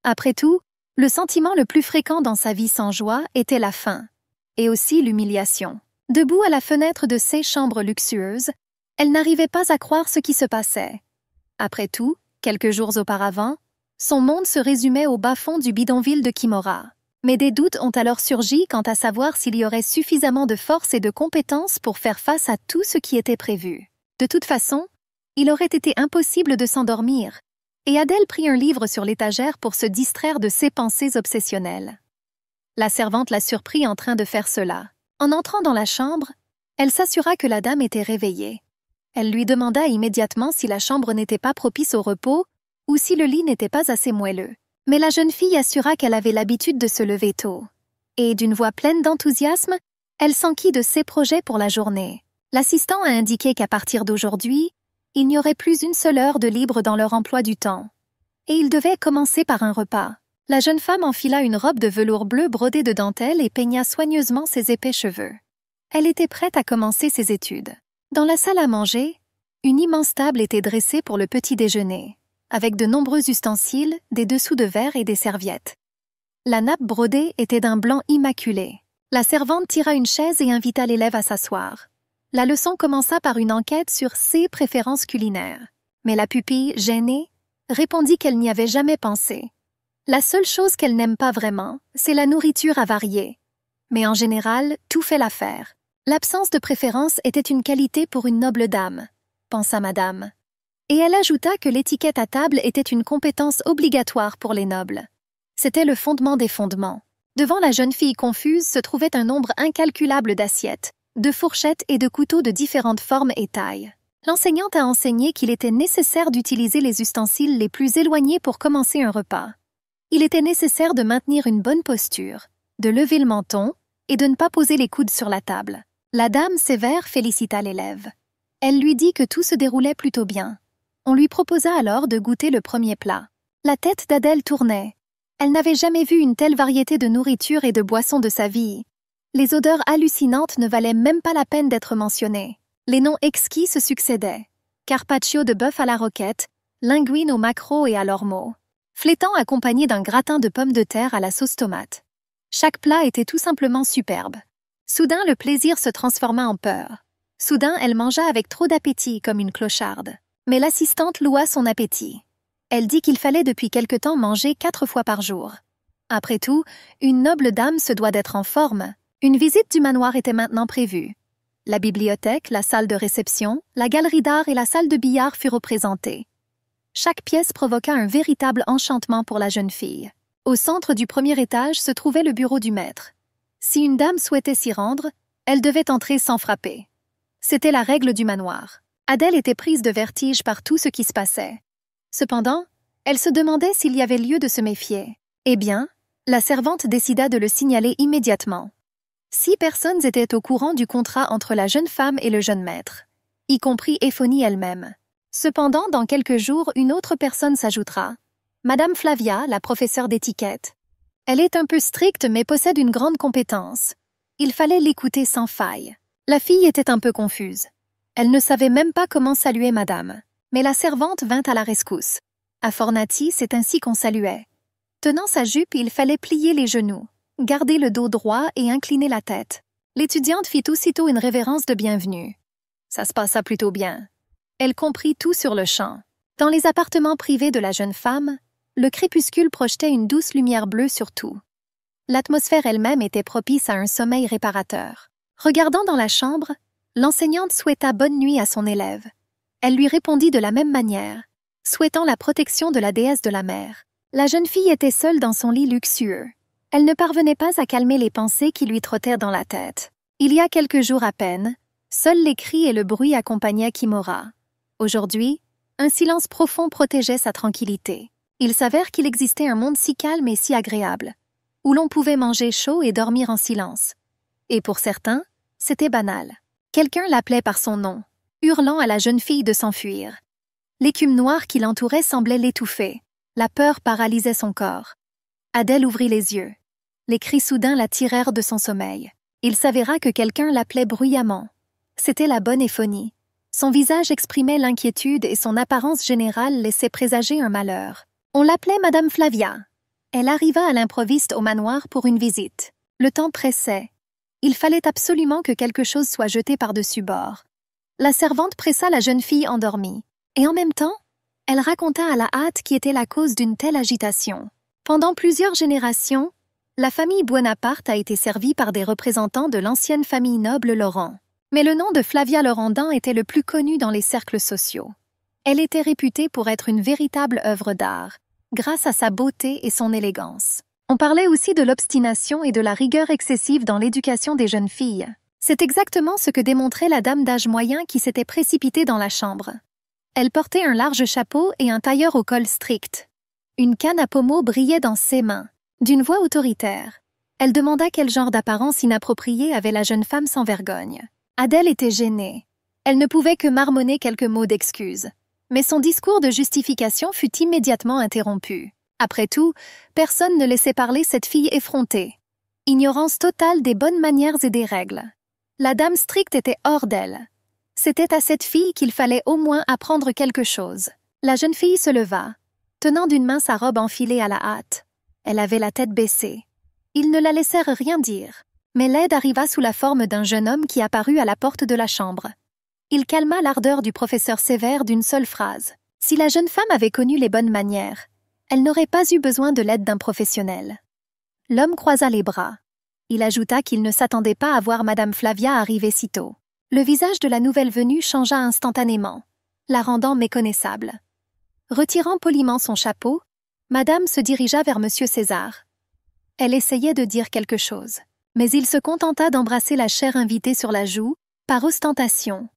Après tout, le sentiment le plus fréquent dans sa vie sans joie était la faim, et aussi l'humiliation. Debout à la fenêtre de ses chambres luxueuses, elle n'arrivait pas à croire ce qui se passait. Après tout, quelques jours auparavant, son monde se résumait au bas-fond du bidonville de Kimora. Mais des doutes ont alors surgi quant à savoir s'il y aurait suffisamment de force et de compétences pour faire face à tout ce qui était prévu. De toute façon, il aurait été impossible de s'endormir, et Adèle prit un livre sur l'étagère pour se distraire de ses pensées obsessionnelles. La servante la surprit en train de faire cela. En entrant dans la chambre, elle s'assura que la dame était réveillée. Elle lui demanda immédiatement si la chambre n'était pas propice au repos ou si le lit n'était pas assez moelleux. Mais la jeune fille assura qu'elle avait l'habitude de se lever tôt. Et d'une voix pleine d'enthousiasme, elle s'enquit de ses projets pour la journée. L'assistant a indiqué qu'à partir d'aujourd'hui, il n'y aurait plus une seule heure de libre dans leur emploi du temps. Et il devait commencer par un repas. La jeune femme enfila une robe de velours bleu brodée de dentelle et peigna soigneusement ses épais cheveux. Elle était prête à commencer ses études. Dans la salle à manger, une immense table était dressée pour le petit déjeuner, avec de nombreux ustensiles, des dessous de verre et des serviettes. La nappe brodée était d'un blanc immaculé. La servante tira une chaise et invita l'élève à s'asseoir. La leçon commença par une enquête sur ses préférences culinaires. Mais la pupille, gênée, répondit qu'elle n'y avait jamais pensé. La seule chose qu'elle n'aime pas vraiment, c'est la nourriture avariée. Mais en général, tout fait l'affaire. L'absence de préférence était une qualité pour une noble dame, pensa madame. Et elle ajouta que l'étiquette à table était une compétence obligatoire pour les nobles. C'était le fondement des fondements. Devant la jeune fille confuse se trouvait un nombre incalculable d'assiettes, de fourchettes et de couteaux de différentes formes et tailles. L'enseignante a enseigné qu'il était nécessaire d'utiliser les ustensiles les plus éloignés pour commencer un repas. Il était nécessaire de maintenir une bonne posture, de lever le menton et de ne pas poser les coudes sur la table. La dame sévère félicita l'élève. Elle lui dit que tout se déroulait plutôt bien. On lui proposa alors de goûter le premier plat. La tête d'Adèle tournait. Elle n'avait jamais vu une telle variété de nourriture et de boissons de sa vie. Les odeurs hallucinantes ne valaient même pas la peine d'être mentionnées. Les noms exquis se succédaient. Carpaccio de bœuf à la roquette, linguine au maquereau et à l'ormeau, flétan accompagné d'un gratin de pommes de terre à la sauce tomate. Chaque plat était tout simplement superbe. Soudain, le plaisir se transforma en peur. Soudain, elle mangea avec trop d'appétit comme une clocharde. Mais l'assistante loua son appétit. Elle dit qu'il fallait depuis quelque temps manger 4 fois par jour. Après tout, une noble dame se doit d'être en forme. Une visite du manoir était maintenant prévue. La bibliothèque, la salle de réception, la galerie d'art et la salle de billard furent représentées. Chaque pièce provoqua un véritable enchantement pour la jeune fille. Au centre du premier étage se trouvait le bureau du maître. Si une dame souhaitait s'y rendre, elle devait entrer sans frapper. C'était la règle du manoir. Adèle était prise de vertige par tout ce qui se passait. Cependant, elle se demandait s'il y avait lieu de se méfier. Eh bien, la servante décida de le signaler immédiatement. 6 personnes étaient au courant du contrat entre la jeune femme et le jeune maître, y compris Éphonie elle-même. Cependant, dans quelques jours, une autre personne s'ajoutera. Madame Flavia, la professeure d'étiquette. Elle est un peu stricte mais possède une grande compétence. Il fallait l'écouter sans faille. La fille était un peu confuse. Elle ne savait même pas comment saluer madame. Mais la servante vint à la rescousse. À Fornati, c'est ainsi qu'on saluait. Tenant sa jupe, il fallait plier les genoux, garder le dos droit et incliner la tête. L'étudiante fit aussitôt une révérence de bienvenue. Ça se passa plutôt bien. Elle comprit tout sur le champ. Dans les appartements privés de la jeune femme, le crépuscule projetait une douce lumière bleue sur tout. L'atmosphère elle-même était propice à un sommeil réparateur. Regardant dans la chambre, l'enseignante souhaita bonne nuit à son élève. Elle lui répondit de la même manière, souhaitant la protection de la déesse de la mer. La jeune fille était seule dans son lit luxueux. Elle ne parvenait pas à calmer les pensées qui lui trottèrent dans la tête. Il y a quelques jours à peine, seuls les cris et le bruit accompagnaient Kimura. Aujourd'hui, un silence profond protégeait sa tranquillité. Il s'avère qu'il existait un monde si calme et si agréable, où l'on pouvait manger chaud et dormir en silence. Et pour certains, c'était banal. Quelqu'un l'appelait par son nom, hurlant à la jeune fille de s'enfuir. L'écume noire qui l'entourait semblait l'étouffer. La peur paralysait son corps. Adèle ouvrit les yeux. Les cris soudains la tirèrent de son sommeil. Il s'avéra que quelqu'un l'appelait bruyamment. C'était la bonne Éphonie. Son visage exprimait l'inquiétude et son apparence générale laissait présager un malheur. On l'appelait Madame Flavia. Elle arriva à l'improviste au manoir pour une visite. Le temps pressait. Il fallait absolument que quelque chose soit jeté par-dessus bord. La servante pressa la jeune fille endormie. Et en même temps, elle raconta à la hâte qui était la cause d'une telle agitation. Pendant plusieurs générations, la famille Buonaparte a été servie par des représentants de l'ancienne famille noble Laurent. Mais le nom de Flavia Laurendin était le plus connu dans les cercles sociaux. Elle était réputée pour être une véritable œuvre d'art, grâce à sa beauté et son élégance. On parlait aussi de l'obstination et de la rigueur excessive dans l'éducation des jeunes filles. C'est exactement ce que démontrait la dame d'âge moyen qui s'était précipitée dans la chambre. Elle portait un large chapeau et un tailleur au col strict. Une canne à pommeau brillait dans ses mains. D'une voix autoritaire, elle demanda quel genre d'apparence inappropriée avait la jeune femme sans vergogne. Adèle était gênée. Elle ne pouvait que marmonner quelques mots d'excuse. Mais son discours de justification fut immédiatement interrompu. Après tout, personne ne laissait parler cette fille effrontée. Ignorance totale des bonnes manières et des règles. La dame stricte était hors d'elle. C'était à cette fille qu'il fallait au moins apprendre quelque chose. La jeune fille se leva, tenant d'une main sa robe enfilée à la hâte. Elle avait la tête baissée. Ils ne la laissèrent rien dire. Mais l'aide arriva sous la forme d'un jeune homme qui apparut à la porte de la chambre. Il calma l'ardeur du professeur sévère d'une seule phrase. Si la jeune femme avait connu les bonnes manières, elle n'aurait pas eu besoin de l'aide d'un professionnel. L'homme croisa les bras. Il ajouta qu'il ne s'attendait pas à voir Madame Flavia arriver si tôt. Le visage de la nouvelle venue changea instantanément, la rendant méconnaissable. Retirant poliment son chapeau, Madame se dirigea vers Monsieur César. Elle essayait de dire quelque chose, mais il se contenta d'embrasser la chère invitée sur la joue, par ostentation.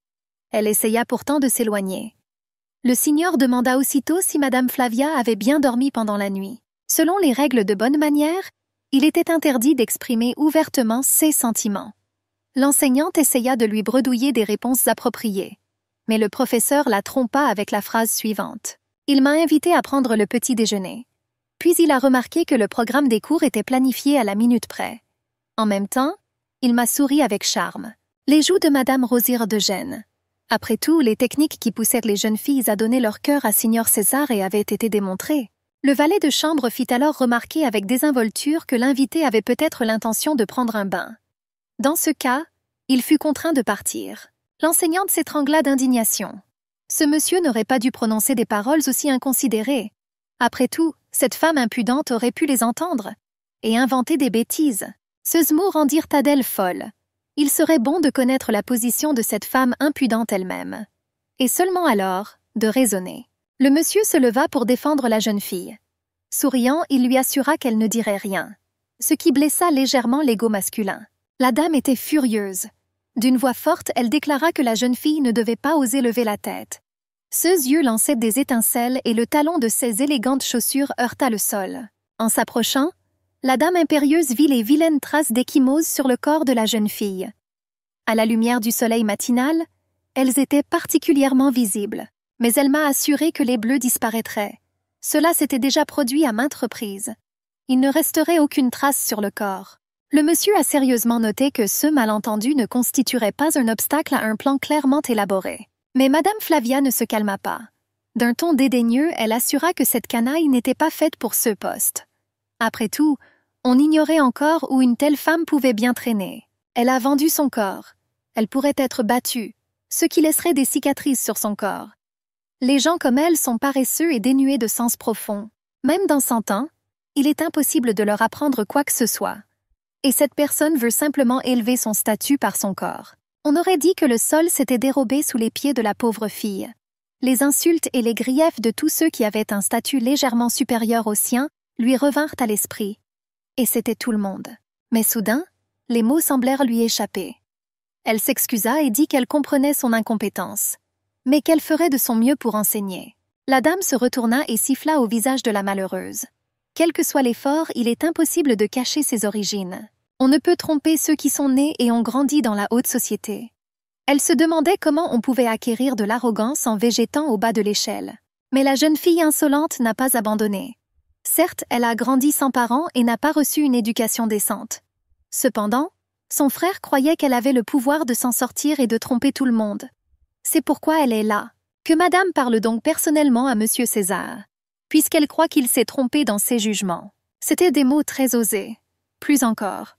Elle essaya pourtant de s'éloigner. Le signor demanda aussitôt si Madame Flavia avait bien dormi pendant la nuit. Selon les règles de bonne manière, il était interdit d'exprimer ouvertement ses sentiments. L'enseignante essaya de lui bredouiller des réponses appropriées. Mais le professeur la trompa avec la phrase suivante. « Il m'a invité à prendre le petit déjeuner. » Puis il a remarqué que le programme des cours était planifié à la minute près. En même temps, il m'a souri avec charme. Les joues de Madame rosirent de gêne. Après tout, les techniques qui poussèrent les jeunes filles à donner leur cœur à Signor César avaient été démontrées. Le valet de chambre fit alors remarquer avec désinvolture que l'invité avait peut-être l'intention de prendre un bain. Dans ce cas, il fut contraint de partir. L'enseignante s'étrangla d'indignation. Ce monsieur n'aurait pas dû prononcer des paroles aussi inconsidérées. Après tout, cette femme impudente aurait pu les entendre et inventer des bêtises. Ces mots rendirent Adèle folle. Il serait bon de connaître la position de cette femme impudente elle-même. Et seulement alors, de raisonner. Le monsieur se leva pour défendre la jeune fille. Souriant, il lui assura qu'elle ne dirait rien, ce qui blessa légèrement l'ego masculin. La dame était furieuse. D'une voix forte, elle déclara que la jeune fille ne devait pas oser lever la tête. Ses yeux lançaient des étincelles et le talon de ses élégantes chaussures heurta le sol. En s'approchant, la dame impérieuse vit les vilaines traces d'échymose sur le corps de la jeune fille. À la lumière du soleil matinal, elles étaient particulièrement visibles, mais elle m'a assuré que les bleus disparaîtraient. Cela s'était déjà produit à maintes reprises. Il ne resterait aucune trace sur le corps. Le monsieur a sérieusement noté que ce malentendu ne constituerait pas un obstacle à un plan clairement élaboré. Mais Madame Flavia ne se calma pas. D'un ton dédaigneux, elle assura que cette canaille n'était pas faite pour ce poste. Après tout, on ignorait encore où une telle femme pouvait bien traîner. Elle a vendu son corps. Elle pourrait être battue, ce qui laisserait des cicatrices sur son corps. Les gens comme elle sont paresseux et dénués de sens profond. Même dans 100 ans, il est impossible de leur apprendre quoi que ce soit. Et cette personne veut simplement élever son statut par son corps. On aurait dit que le sol s'était dérobé sous les pieds de la pauvre fille. Les insultes et les griefs de tous ceux qui avaient un statut légèrement supérieur au sien lui revinrent à l'esprit. Et c'était tout le monde. Mais soudain, les mots semblèrent lui échapper. Elle s'excusa et dit qu'elle comprenait son incompétence, mais qu'elle ferait de son mieux pour enseigner. La dame se retourna et siffla au visage de la malheureuse. Quel que soit l'effort, il est impossible de cacher ses origines. On ne peut tromper ceux qui sont nés et ont grandi dans la haute société. Elle se demandait comment on pouvait acquérir de l'arrogance en végétant au bas de l'échelle. Mais la jeune fille insolente n'a pas abandonné. Certes, elle a grandi sans parents et n'a pas reçu une éducation décente. Cependant, son frère croyait qu'elle avait le pouvoir de s'en sortir et de tromper tout le monde. C'est pourquoi elle est là. Que madame parle donc personnellement à monsieur César, puisqu'elle croit qu'il s'est trompé dans ses jugements. C'étaient des mots très osés. Plus encore.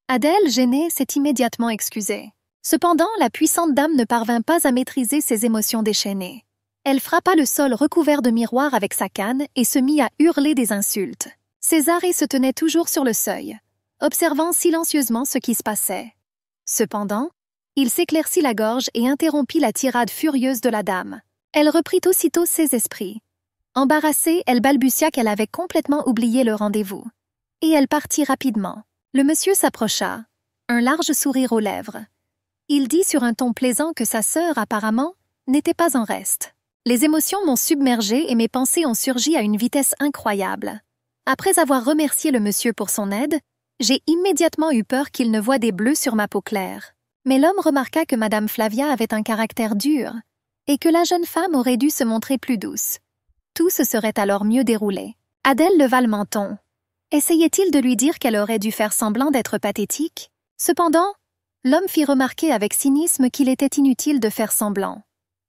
Adèle, gênée, s'est immédiatement excusée. Cependant, la puissante dame ne parvint pas à maîtriser ses émotions déchaînées. Elle frappa le sol recouvert de miroirs avec sa canne et se mit à hurler des insultes. Césarée se tenait toujours sur le seuil, observant silencieusement ce qui se passait. Cependant, il s'éclaircit la gorge et interrompit la tirade furieuse de la dame. Elle reprit aussitôt ses esprits. Embarrassée, elle balbutia qu'elle avait complètement oublié le rendez-vous. Et elle partit rapidement. Le monsieur s'approcha, un large sourire aux lèvres. Il dit sur un ton plaisant que sa sœur, apparemment, n'était pas en reste. Les émotions m'ont submergée et mes pensées ont surgi à une vitesse incroyable. Après avoir remercié le monsieur pour son aide, j'ai immédiatement eu peur qu'il ne voie des bleus sur ma peau claire. Mais l'homme remarqua que Madame Flavia avait un caractère dur et que la jeune femme aurait dû se montrer plus douce. Tout se serait alors mieux déroulé. Adèle leva le menton. Essayait-il de lui dire qu'elle aurait dû faire semblant d'être pathétique? Cependant, l'homme fit remarquer avec cynisme qu'il était inutile de faire semblant.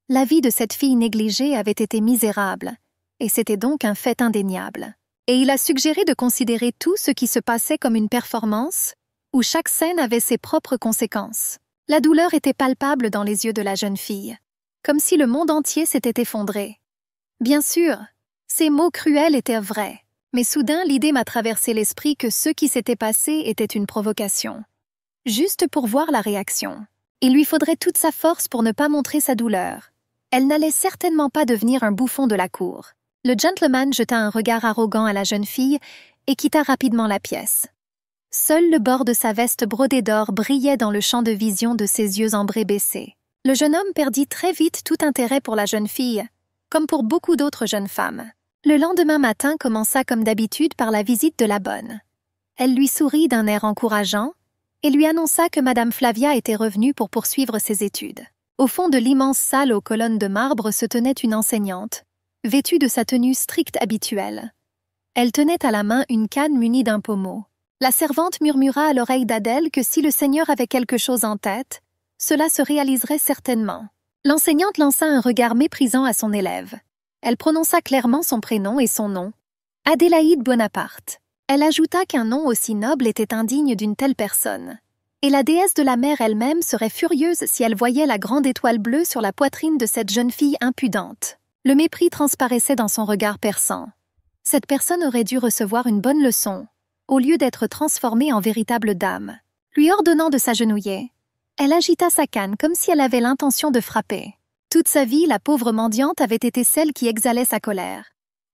La vie de cette fille négligée avait été misérable, et c'était donc un fait indéniable. Et il a suggéré de considérer tout ce qui se passait comme une performance, où chaque scène avait ses propres conséquences. La douleur était palpable dans les yeux de la jeune fille, comme si le monde entier s'était effondré. Bien sûr, ces mots cruels étaient vrais. Mais soudain, l'idée m'a traversé l'esprit que ce qui s'était passé était une provocation. Juste pour voir la réaction. Il lui faudrait toute sa force pour ne pas montrer sa douleur. Elle n'allait certainement pas devenir un bouffon de la cour. Le gentleman jeta un regard arrogant à la jeune fille et quitta rapidement la pièce. Seul le bord de sa veste brodée d'or brillait dans le champ de vision de ses yeux ambrés baissés. Le jeune homme perdit très vite tout intérêt pour la jeune fille, comme pour beaucoup d'autres jeunes femmes. Le lendemain matin commença comme d'habitude par la visite de la bonne. Elle lui sourit d'un air encourageant et lui annonça que Madame Flavia était revenue pour poursuivre ses études. Au fond de l'immense salle aux colonnes de marbre se tenait une enseignante, vêtue de sa tenue stricte habituelle. Elle tenait à la main une canne munie d'un pommeau. La servante murmura à l'oreille d'Adèle que si le Seigneur avait quelque chose en tête, cela se réaliserait certainement. L'enseignante lança un regard méprisant à son élève. Elle prononça clairement son prénom et son nom. Adélaïde Bonaparte. Elle ajouta qu'un nom aussi noble était indigne d'une telle personne. Et la déesse de la mer elle-même serait furieuse si elle voyait la grande étoile bleue sur la poitrine de cette jeune fille impudente. Le mépris transparaissait dans son regard perçant. Cette personne aurait dû recevoir une bonne leçon, au lieu d'être transformée en véritable dame. Lui ordonnant de s'agenouiller, elle agita sa canne comme si elle avait l'intention de frapper. Toute sa vie, la pauvre mendiante avait été celle qui exhalait sa colère.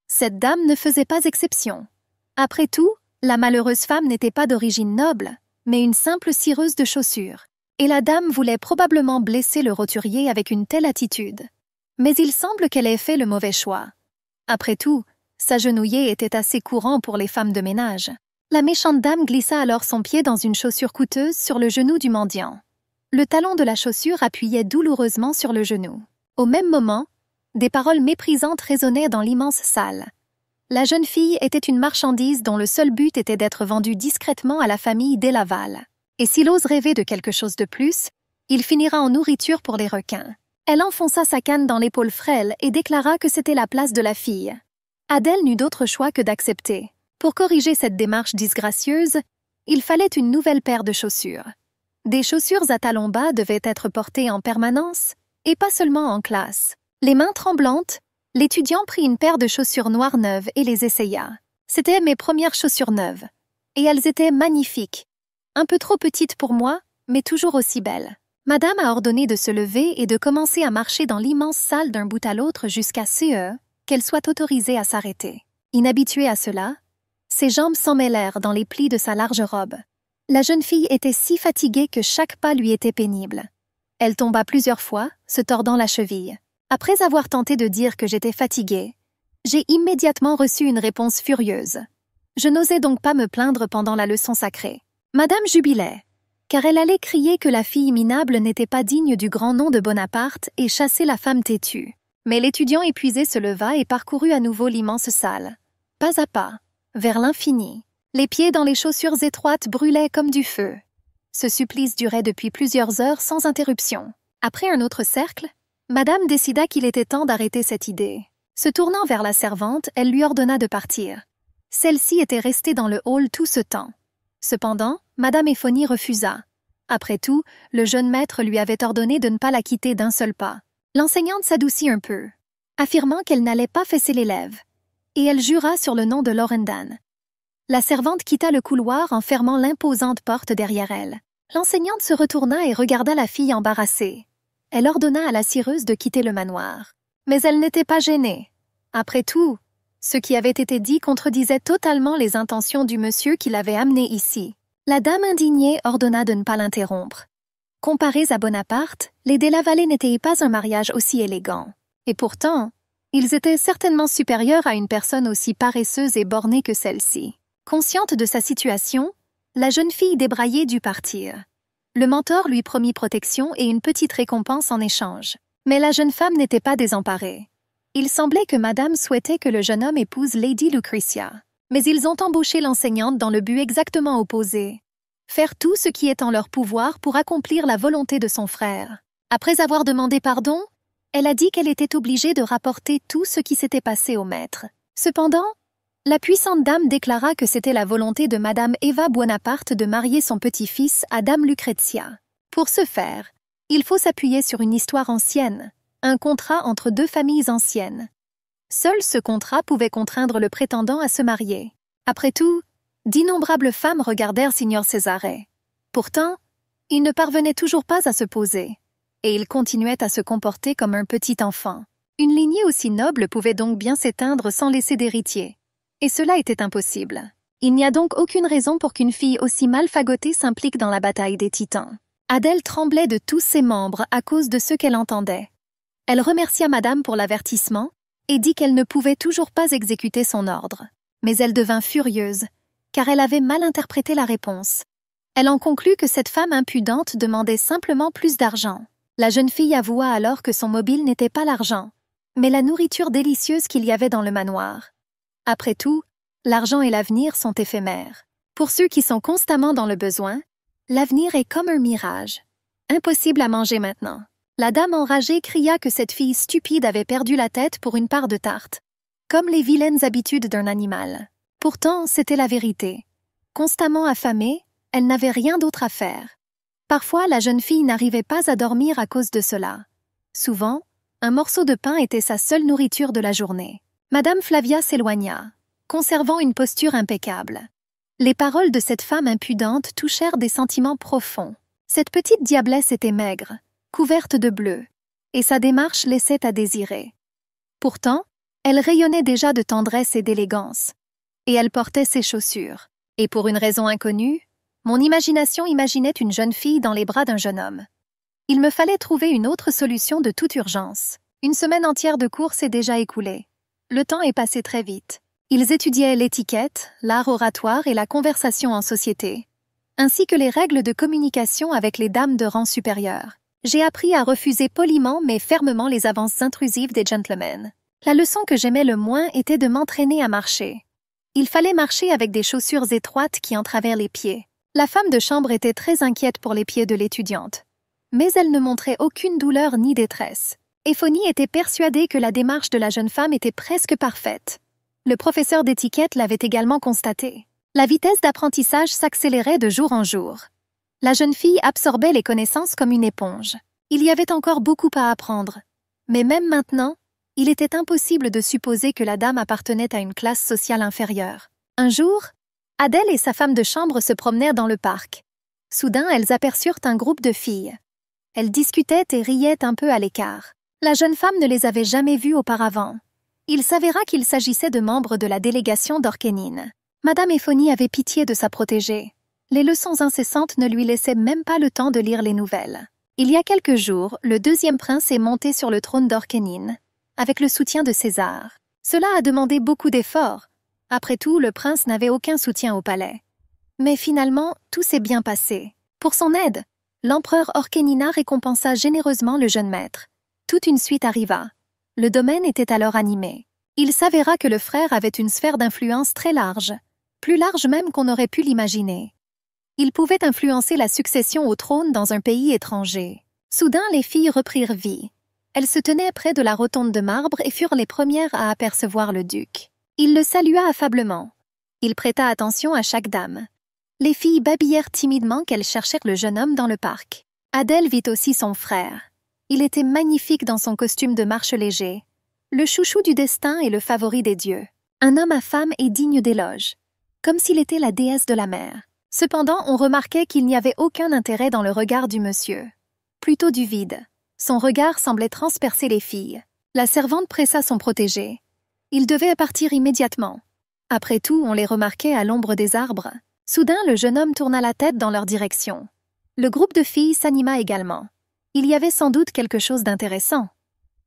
Cette dame ne faisait pas exception. Après tout, la malheureuse femme n'était pas d'origine noble, mais une simple cireuse de chaussures. Et la dame voulait probablement blesser le roturier avec une telle attitude. Mais il semble qu'elle ait fait le mauvais choix. Après tout, s'agenouiller était assez courant pour les femmes de ménage. La méchante dame glissa alors son pied dans une chaussure coûteuse sur le genou du mendiant. Le talon de la chaussure appuyait douloureusement sur le genou. Au même moment, des paroles méprisantes résonnaient dans l'immense salle. La jeune fille était une marchandise dont le seul but était d'être vendue discrètement à la famille des Laval. Et s'il ose rêver de quelque chose de plus, il finira en nourriture pour les requins. Elle enfonça sa canne dans l'épaule frêle et déclara que c'était la place de la fille. Adèle n'eut d'autre choix que d'accepter. Pour corriger cette démarche disgracieuse, il fallait une nouvelle paire de chaussures. Des chaussures à talons bas devaient être portées en permanence, et pas seulement en classe. Les mains tremblantes, l'étudiant prit une paire de chaussures noires neuves et les essaya. C'étaient mes premières chaussures neuves, et elles étaient magnifiques. Un peu trop petites pour moi, mais toujours aussi belles. Madame a ordonné de se lever et de commencer à marcher dans l'immense salle d'un bout à l'autre jusqu'à ce qu'elle soit autorisée à s'arrêter. Inhabituée à cela, ses jambes s'emmêlèrent dans les plis de sa large robe. La jeune fille était si fatiguée que chaque pas lui était pénible. Elle tomba plusieurs fois, se tordant la cheville. Après avoir tenté de dire que j'étais fatiguée, j'ai immédiatement reçu une réponse furieuse. Je n'osais donc pas me plaindre pendant la leçon sacrée. Madame jubilait, car elle allait crier que la fille minable n'était pas digne du grand nom de Bonaparte et chasser la femme têtue. Mais l'étudiant épuisé se leva et parcourut à nouveau l'immense salle. Pas à pas, vers l'infini. Les pieds dans les chaussures étroites brûlaient comme du feu. Ce supplice durait depuis plusieurs heures sans interruption. Après un autre cercle, Madame décida qu'il était temps d'arrêter cette idée. Se tournant vers la servante, elle lui ordonna de partir. Celle-ci était restée dans le hall tout ce temps. Cependant, Madame Effoni refusa. Après tout, le jeune maître lui avait ordonné de ne pas la quitter d'un seul pas. L'enseignante s'adoucit un peu, affirmant qu'elle n'allait pas fesser l'élève, et elle jura sur le nom de Lorendan. La servante quitta le couloir en fermant l'imposante porte derrière elle. L'enseignante se retourna et regarda la fille embarrassée. Elle ordonna à la cireuse de quitter le manoir. Mais elle n'était pas gênée. Après tout, ce qui avait été dit contredisait totalement les intentions du monsieur qui l'avait amenée ici. La dame indignée ordonna de ne pas l'interrompre. Comparés à Bonaparte, les Delavallee n'étaient pas un mariage aussi élégant. Et pourtant, ils étaient certainement supérieurs à une personne aussi paresseuse et bornée que celle-ci. Consciente de sa situation, la jeune fille débraillée dut partir. Le mentor lui promit protection et une petite récompense en échange. Mais la jeune femme n'était pas désemparée. Il semblait que Madame souhaitait que le jeune homme épouse Lady Lucretia. Mais ils ont embauché l'enseignante dans le but exactement opposé. Faire tout ce qui est en leur pouvoir pour accomplir la volonté de son frère. Après avoir demandé pardon, elle a dit qu'elle était obligée de rapporter tout ce qui s'était passé au maître. Cependant, la puissante dame déclara que c'était la volonté de Madame Eva Bonaparte de marier son petit-fils à Dame Lucrezia. Pour ce faire, il faut s'appuyer sur une histoire ancienne, un contrat entre deux familles anciennes. Seul ce contrat pouvait contraindre le prétendant à se marier. Après tout, d'innombrables femmes regardèrent Signor Cesare. Pourtant, il ne parvenait toujours pas à se poser, et il continuait à se comporter comme un petit enfant. Une lignée aussi noble pouvait donc bien s'éteindre sans laisser d'héritier. Et cela était impossible. Il n'y a donc aucune raison pour qu'une fille aussi mal fagotée s'implique dans la bataille des titans. Adèle tremblait de tous ses membres à cause de ce qu'elle entendait. Elle remercia Madame pour l'avertissement et dit qu'elle ne pouvait toujours pas exécuter son ordre. Mais elle devint furieuse, car elle avait mal interprété la réponse. Elle en conclut que cette femme impudente demandait simplement plus d'argent. La jeune fille avoua alors que son mobile n'était pas l'argent, mais la nourriture délicieuse qu'il y avait dans le manoir. Après tout, l'argent et l'avenir sont éphémères. Pour ceux qui sont constamment dans le besoin, l'avenir est comme un mirage, impossible à manger maintenant. La dame enragée cria que cette fille stupide avait perdu la tête pour une part de tarte. Comme les vilaines habitudes d'un animal. Pourtant, c'était la vérité. Constamment affamée, elle n'avait rien d'autre à faire. Parfois, la jeune fille n'arrivait pas à dormir à cause de cela. Souvent, un morceau de pain était sa seule nourriture de la journée. Madame Flavia s'éloigna, conservant une posture impeccable. Les paroles de cette femme impudente touchèrent des sentiments profonds. Cette petite diablesse était maigre, couverte de bleu, et sa démarche laissait à désirer. Pourtant, elle rayonnait déjà de tendresse et d'élégance, et elle portait ses chaussures. Et pour une raison inconnue, mon imagination imaginait une jeune fille dans les bras d'un jeune homme. Il me fallait trouver une autre solution de toute urgence. Une semaine entière de cours s'est déjà écoulée. Le temps est passé très vite. Ils étudiaient l'étiquette, l'art oratoire et la conversation en société, ainsi que les règles de communication avec les dames de rang supérieur. J'ai appris à refuser poliment mais fermement les avances intrusives des gentlemen. La leçon que j'aimais le moins était de m'entraîner à marcher. Il fallait marcher avec des chaussures étroites qui entravèrent les pieds. La femme de chambre était très inquiète pour les pieds de l'étudiante. Mais elle ne montrait aucune douleur ni détresse. Éphonie était persuadée que la démarche de la jeune femme était presque parfaite. Le professeur d'étiquette l'avait également constaté. La vitesse d'apprentissage s'accélérait de jour en jour. La jeune fille absorbait les connaissances comme une éponge. Il y avait encore beaucoup à apprendre. Mais même maintenant, il était impossible de supposer que la dame appartenait à une classe sociale inférieure. Un jour, Adèle et sa femme de chambre se promenèrent dans le parc. Soudain, elles aperçurent un groupe de filles. Elles discutaient et riaient un peu à l'écart. La jeune femme ne les avait jamais vues auparavant. Il s'avéra qu'il s'agissait de membres de la délégation d'Orkénine. Madame Éphonie avait pitié de sa protégée. Les leçons incessantes ne lui laissaient même pas le temps de lire les nouvelles. Il y a quelques jours, le deuxième prince est monté sur le trône d'Orkénine, avec le soutien de César. Cela a demandé beaucoup d'efforts. Après tout, le prince n'avait aucun soutien au palais. Mais finalement, tout s'est bien passé. Pour son aide, l'empereur Orkénina récompensa généreusement le jeune maître. Toute une suite arriva. Le domaine était alors animé. Il s'avéra que le frère avait une sphère d'influence très large, plus large même qu'on aurait pu l'imaginer. Il pouvait influencer la succession au trône dans un pays étranger. Soudain, les filles reprirent vie. Elles se tenaient près de la rotonde de marbre et furent les premières à apercevoir le duc. Il le salua affablement. Il prêta attention à chaque dame. Les filles babillèrent timidement qu'elles cherchèrent le jeune homme dans le parc. Adèle vit aussi son frère. Il était magnifique dans son costume de marche léger, le chouchou du destin et le favori des dieux. Un homme à femme et digne d'éloge, comme s'il était la déesse de la mer. Cependant, on remarquait qu'il n'y avait aucun intérêt dans le regard du monsieur. Plutôt du vide. Son regard semblait transpercer les filles. La servante pressa son protégé. Il devait partir immédiatement. Après tout, on les remarquait à l'ombre des arbres. Soudain, le jeune homme tourna la tête dans leur direction. Le groupe de filles s'anima également. Il y avait sans doute quelque chose d'intéressant.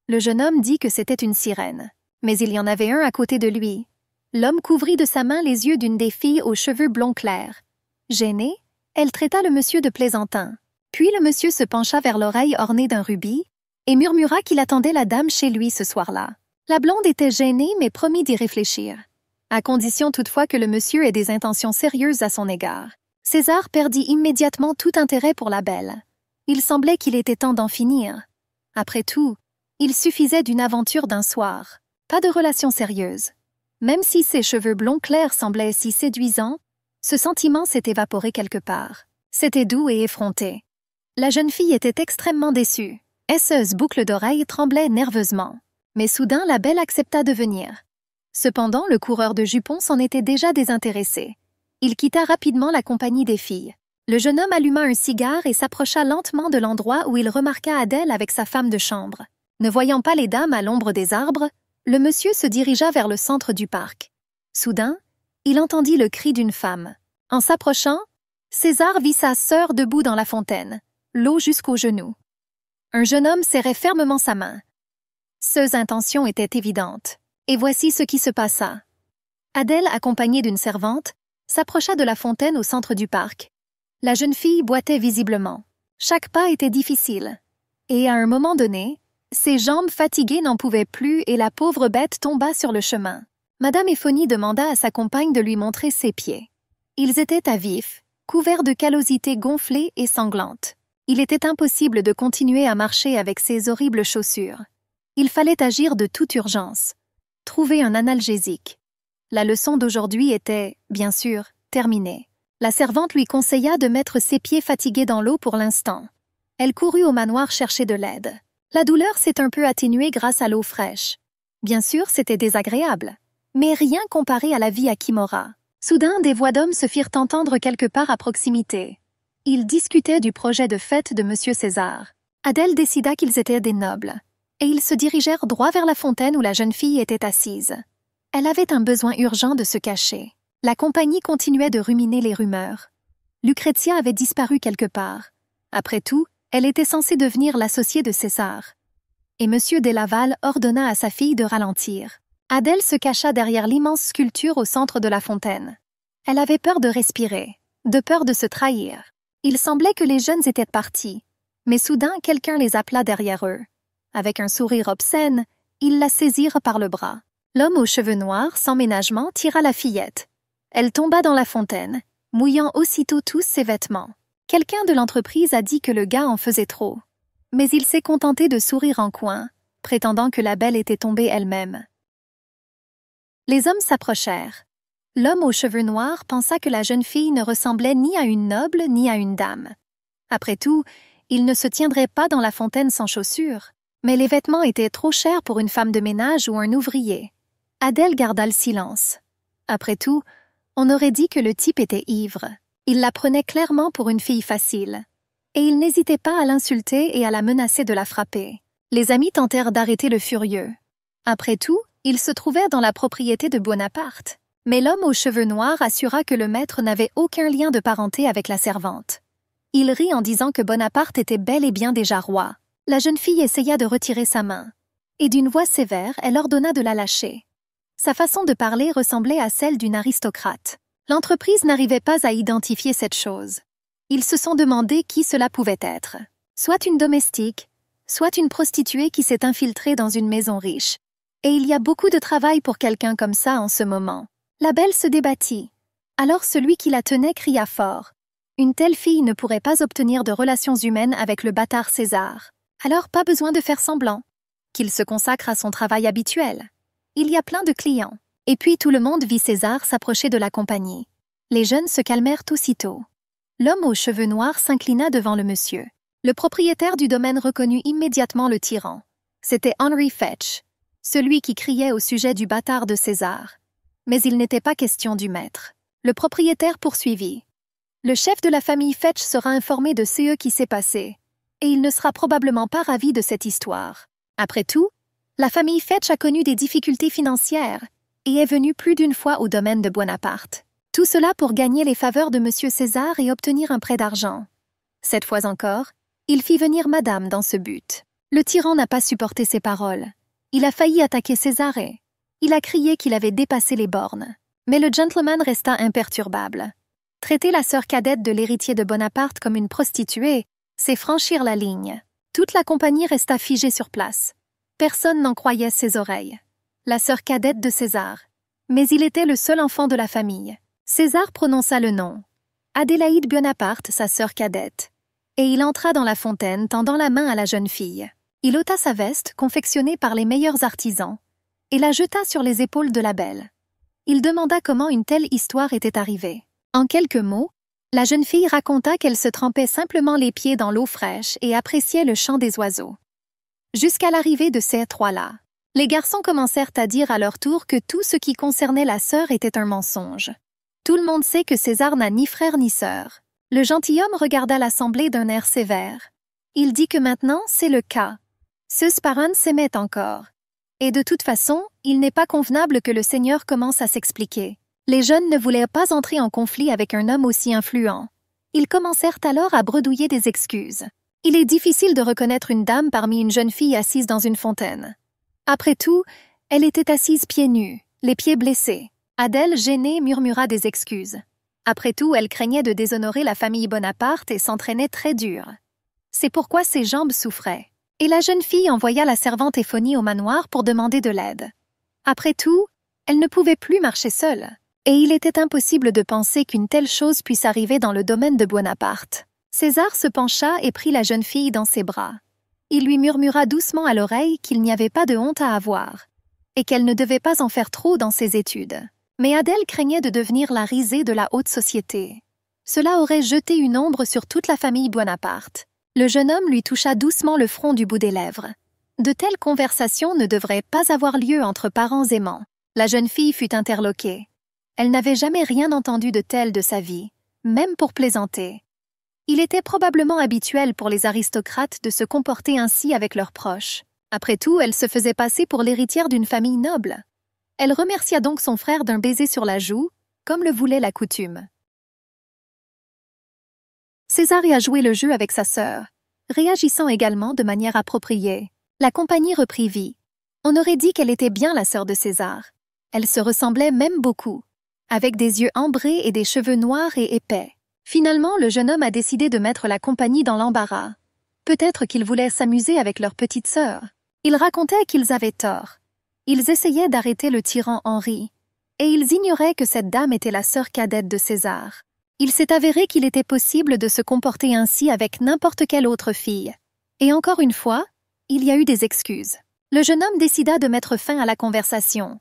Le jeune homme dit que c'était une sirène. Mais il y en avait un à côté de lui. L'homme couvrit de sa main les yeux d'une des filles aux cheveux blonds clairs. Gênée, elle traita le monsieur de plaisantin. Puis le monsieur se pencha vers l'oreille ornée d'un rubis et murmura qu'il attendait la dame chez lui ce soir-là. La blonde était gênée mais promit d'y réfléchir, à condition toutefois que le monsieur ait des intentions sérieuses à son égard. César perdit immédiatement tout intérêt pour la belle. Il semblait qu'il était temps d'en finir. Après tout, il suffisait d'une aventure d'un soir, pas de relation sérieuse. Même si ses cheveux blonds clairs semblaient si séduisants, ce sentiment s'est évaporé quelque part. C'était doux et effronté. La jeune fille était extrêmement déçue. Esseuse boucle d'oreille tremblait nerveusement. Mais soudain, la belle accepta de venir. Cependant, le coureur de jupons s'en était déjà désintéressé. Il quitta rapidement la compagnie des filles. Le jeune homme alluma un cigare et s'approcha lentement de l'endroit où il remarqua Adèle avec sa femme de chambre. Ne voyant pas les dames à l'ombre des arbres, le monsieur se dirigea vers le centre du parc. Soudain, il entendit le cri d'une femme. En s'approchant, César vit sa sœur debout dans la fontaine, l'eau jusqu'aux genoux. Un jeune homme serrait fermement sa main. Ses intentions étaient évidentes. Et voici ce qui se passa. Adèle, accompagnée d'une servante, s'approcha de la fontaine au centre du parc. La jeune fille boitait visiblement. Chaque pas était difficile. Et à un moment donné, ses jambes fatiguées n'en pouvaient plus et la pauvre bête tomba sur le chemin. Madame Éphonie demanda à sa compagne de lui montrer ses pieds. Ils étaient à vif, couverts de callosités gonflées et sanglantes. Il était impossible de continuer à marcher avec ces horribles chaussures. Il fallait agir de toute urgence. Trouver un analgésique. La leçon d'aujourd'hui était, bien sûr, terminée. La servante lui conseilla de mettre ses pieds fatigués dans l'eau pour l'instant. Elle courut au manoir chercher de l'aide. La douleur s'est un peu atténuée grâce à l'eau fraîche. Bien sûr, c'était désagréable, mais rien comparé à la vie à Kimora. Soudain, des voix d'hommes se firent entendre quelque part à proximité. Ils discutaient du projet de fête de M. César. Adèle décida qu'ils étaient des nobles, et ils se dirigèrent droit vers la fontaine où la jeune fille était assise. Elle avait un besoin urgent de se cacher. La compagnie continuait de ruminer les rumeurs. Lucrezia avait disparu quelque part. Après tout, elle était censée devenir l'associée de César. Et M. Delaval ordonna à sa fille de ralentir. Adèle se cacha derrière l'immense sculpture au centre de la fontaine. Elle avait peur de respirer, de peur de se trahir. Il semblait que les jeunes étaient partis, mais soudain quelqu'un les appela derrière eux. Avec un sourire obscène, ils la saisirent par le bras. L'homme aux cheveux noirs, sans ménagement, tira la fillette. Elle tomba dans la fontaine, mouillant aussitôt tous ses vêtements. Quelqu'un de l'entreprise a dit que le gars en faisait trop. Mais il s'est contenté de sourire en coin, prétendant que la belle était tombée elle-même. Les hommes s'approchèrent. L'homme aux cheveux noirs pensa que la jeune fille ne ressemblait ni à une noble ni à une dame. Après tout, il ne se tiendrait pas dans la fontaine sans chaussures, mais les vêtements étaient trop chers pour une femme de ménage ou un ouvrier. Adèle garda le silence. Après tout, on aurait dit que le type était ivre. Il la prenait clairement pour une fille facile. Et il n'hésitait pas à l'insulter et à la menacer de la frapper. Les amis tentèrent d'arrêter le furieux. Après tout, ils se trouvaient dans la propriété de Bonaparte. Mais l'homme aux cheveux noirs assura que le maître n'avait aucun lien de parenté avec la servante. Il rit en disant que Bonaparte était bel et bien déjà roi. La jeune fille essaya de retirer sa main. Et d'une voix sévère, elle ordonna de la lâcher. Sa façon de parler ressemblait à celle d'une aristocrate. L'entreprise n'arrivait pas à identifier cette chose. Ils se sont demandé qui cela pouvait être. Soit une domestique, soit une prostituée qui s'est infiltrée dans une maison riche. Et il y a beaucoup de travail pour quelqu'un comme ça en ce moment. La belle se débattit. Alors celui qui la tenait cria fort. Une telle fille ne pourrait pas obtenir de relations humaines avec le bâtard César. Alors pas besoin de faire semblant. Qu'il se consacre à son travail habituel. Il y a plein de clients. Et puis tout le monde vit César s'approcher de la compagnie. Les jeunes se calmèrent aussitôt. L'homme aux cheveux noirs s'inclina devant le monsieur. Le propriétaire du domaine reconnut immédiatement le tyran. C'était Henry Fetch, celui qui criait au sujet du bâtard de César. Mais il n'était pas question du maître. Le propriétaire poursuivit. Le chef de la famille Fetch sera informé de ce qui s'est passé, et il ne sera probablement pas ravi de cette histoire. Après tout, la famille Fetch a connu des difficultés financières et est venue plus d'une fois au domaine de Bonaparte. Tout cela pour gagner les faveurs de M. César et obtenir un prêt d'argent. Cette fois encore, il fit venir Madame dans ce but. Le tyran n'a pas supporté ses paroles. Il a failli attaquer Césarée. Il a crié qu'il avait dépassé les bornes. Mais le gentleman resta imperturbable. Traiter la sœur cadette de l'héritier de Bonaparte comme une prostituée, c'est franchir la ligne. Toute la compagnie resta figée sur place. Personne n'en croyait ses oreilles. La sœur cadette de César. Mais il était le seul enfant de la famille. César prononça le nom. Adélaïde Bonaparte, sa sœur cadette. Et il entra dans la fontaine, tendant la main à la jeune fille. Il ôta sa veste, confectionnée par les meilleurs artisans, et la jeta sur les épaules de la belle. Il demanda comment une telle histoire était arrivée. En quelques mots, la jeune fille raconta qu'elle se trempait simplement les pieds dans l'eau fraîche et appréciait le chant des oiseaux. Jusqu'à l'arrivée de ces trois-là, les garçons commencèrent à dire à leur tour que tout ce qui concernait la sœur était un mensonge. Tout le monde sait que César n'a ni frère ni sœur. Le gentilhomme regarda l'assemblée d'un air sévère. Il dit que maintenant, c'est le cas. Ceux parents s'aimaient encore. Et de toute façon, il n'est pas convenable que le Seigneur commence à s'expliquer. Les jeunes ne voulaient pas entrer en conflit avec un homme aussi influent. Ils commencèrent alors à bredouiller des excuses. Il est difficile de reconnaître une dame parmi une jeune fille assise dans une fontaine. Après tout, elle était assise pieds nus, les pieds blessés. Adèle, gênée, murmura des excuses. Après tout, elle craignait de déshonorer la famille Bonaparte et s'entraînait très dur. C'est pourquoi ses jambes souffraient. Et la jeune fille envoya la servante Éphonie au manoir pour demander de l'aide. Après tout, elle ne pouvait plus marcher seule. Et il était impossible de penser qu'une telle chose puisse arriver dans le domaine de Bonaparte. César se pencha et prit la jeune fille dans ses bras. Il lui murmura doucement à l'oreille qu'il n'y avait pas de honte à avoir et qu'elle ne devait pas en faire trop dans ses études. Mais Adèle craignait de devenir la risée de la haute société. Cela aurait jeté une ombre sur toute la famille Buonaparte. Le jeune homme lui toucha doucement le front du bout des lèvres. De telles conversations ne devraient pas avoir lieu entre parents aimants. La jeune fille fut interloquée. Elle n'avait jamais rien entendu de tel de sa vie, même pour plaisanter. Il était probablement habituel pour les aristocrates de se comporter ainsi avec leurs proches. Après tout, elle se faisait passer pour l'héritière d'une famille noble. Elle remercia donc son frère d'un baiser sur la joue, comme le voulait la coutume. César a joué le jeu avec sa sœur, réagissant également de manière appropriée. La compagnie reprit vie. On aurait dit qu'elle était bien la sœur de César. Elle se ressemblait même beaucoup, avec des yeux ambrés et des cheveux noirs et épais. Finalement, le jeune homme a décidé de mettre la compagnie dans l'embarras. Peut-être qu'ils voulaient s'amuser avec leur petite sœur. Ils racontaient qu'ils avaient tort. Ils essayaient d'arrêter le tyran Henri, et ils ignoraient que cette dame était la sœur cadette de César. Il s'est avéré qu'il était possible de se comporter ainsi avec n'importe quelle autre fille. Et encore une fois, il y a eu des excuses. Le jeune homme décida de mettre fin à la conversation.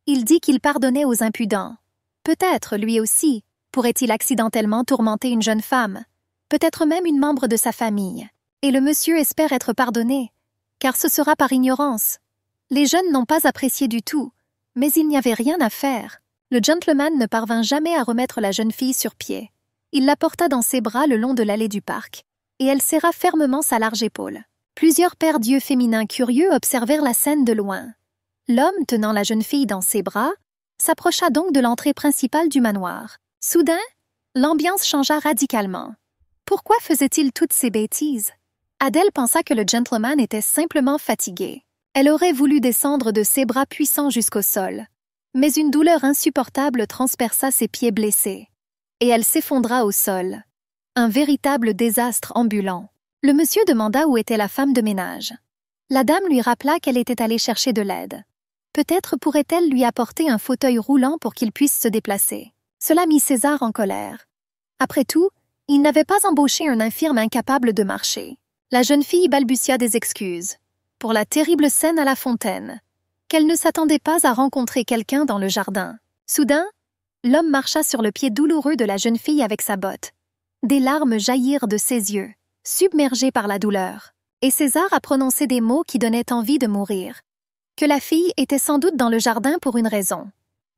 Il dit qu'il pardonnait aux impudents. Peut-être, lui aussi, pourrait-il accidentellement tourmenter une jeune femme, peut-être même une membre de sa famille. Et le monsieur espère être pardonné, car ce sera par ignorance. Les jeunes n'ont pas apprécié du tout, mais il n'y avait rien à faire. Le gentleman ne parvint jamais à remettre la jeune fille sur pied. Il la porta dans ses bras le long de l'allée du parc, et elle serra fermement sa large épaule. Plusieurs paires d'yeux féminins curieux observèrent la scène de loin. L'homme, tenant la jeune fille dans ses bras, s'approcha donc de l'entrée principale du manoir. Soudain, l'ambiance changea radicalement. Pourquoi faisait-il toutes ces bêtises? Adèle pensa que le gentleman était simplement fatigué. Elle aurait voulu descendre de ses bras puissants jusqu'au sol. Mais une douleur insupportable transperça ses pieds blessés. Et elle s'effondra au sol. Un véritable désastre ambulant. Le monsieur demanda où était la femme de ménage. La dame lui rappela qu'elle était allée chercher de l'aide. Peut-être pourrait-elle lui apporter un fauteuil roulant pour qu'il puisse se déplacer. Cela mit César en colère. Après tout, il n'avait pas embauché un infirme incapable de marcher. La jeune fille balbutia des excuses pour la terrible scène à la fontaine, qu'elle ne s'attendait pas à rencontrer quelqu'un dans le jardin. Soudain, l'homme marcha sur le pied douloureux de la jeune fille avec sa botte. Des larmes jaillirent de ses yeux, submergés par la douleur, et César a prononcé des mots qui donnaient envie de mourir. Que la fille était sans doute dans le jardin pour une raison,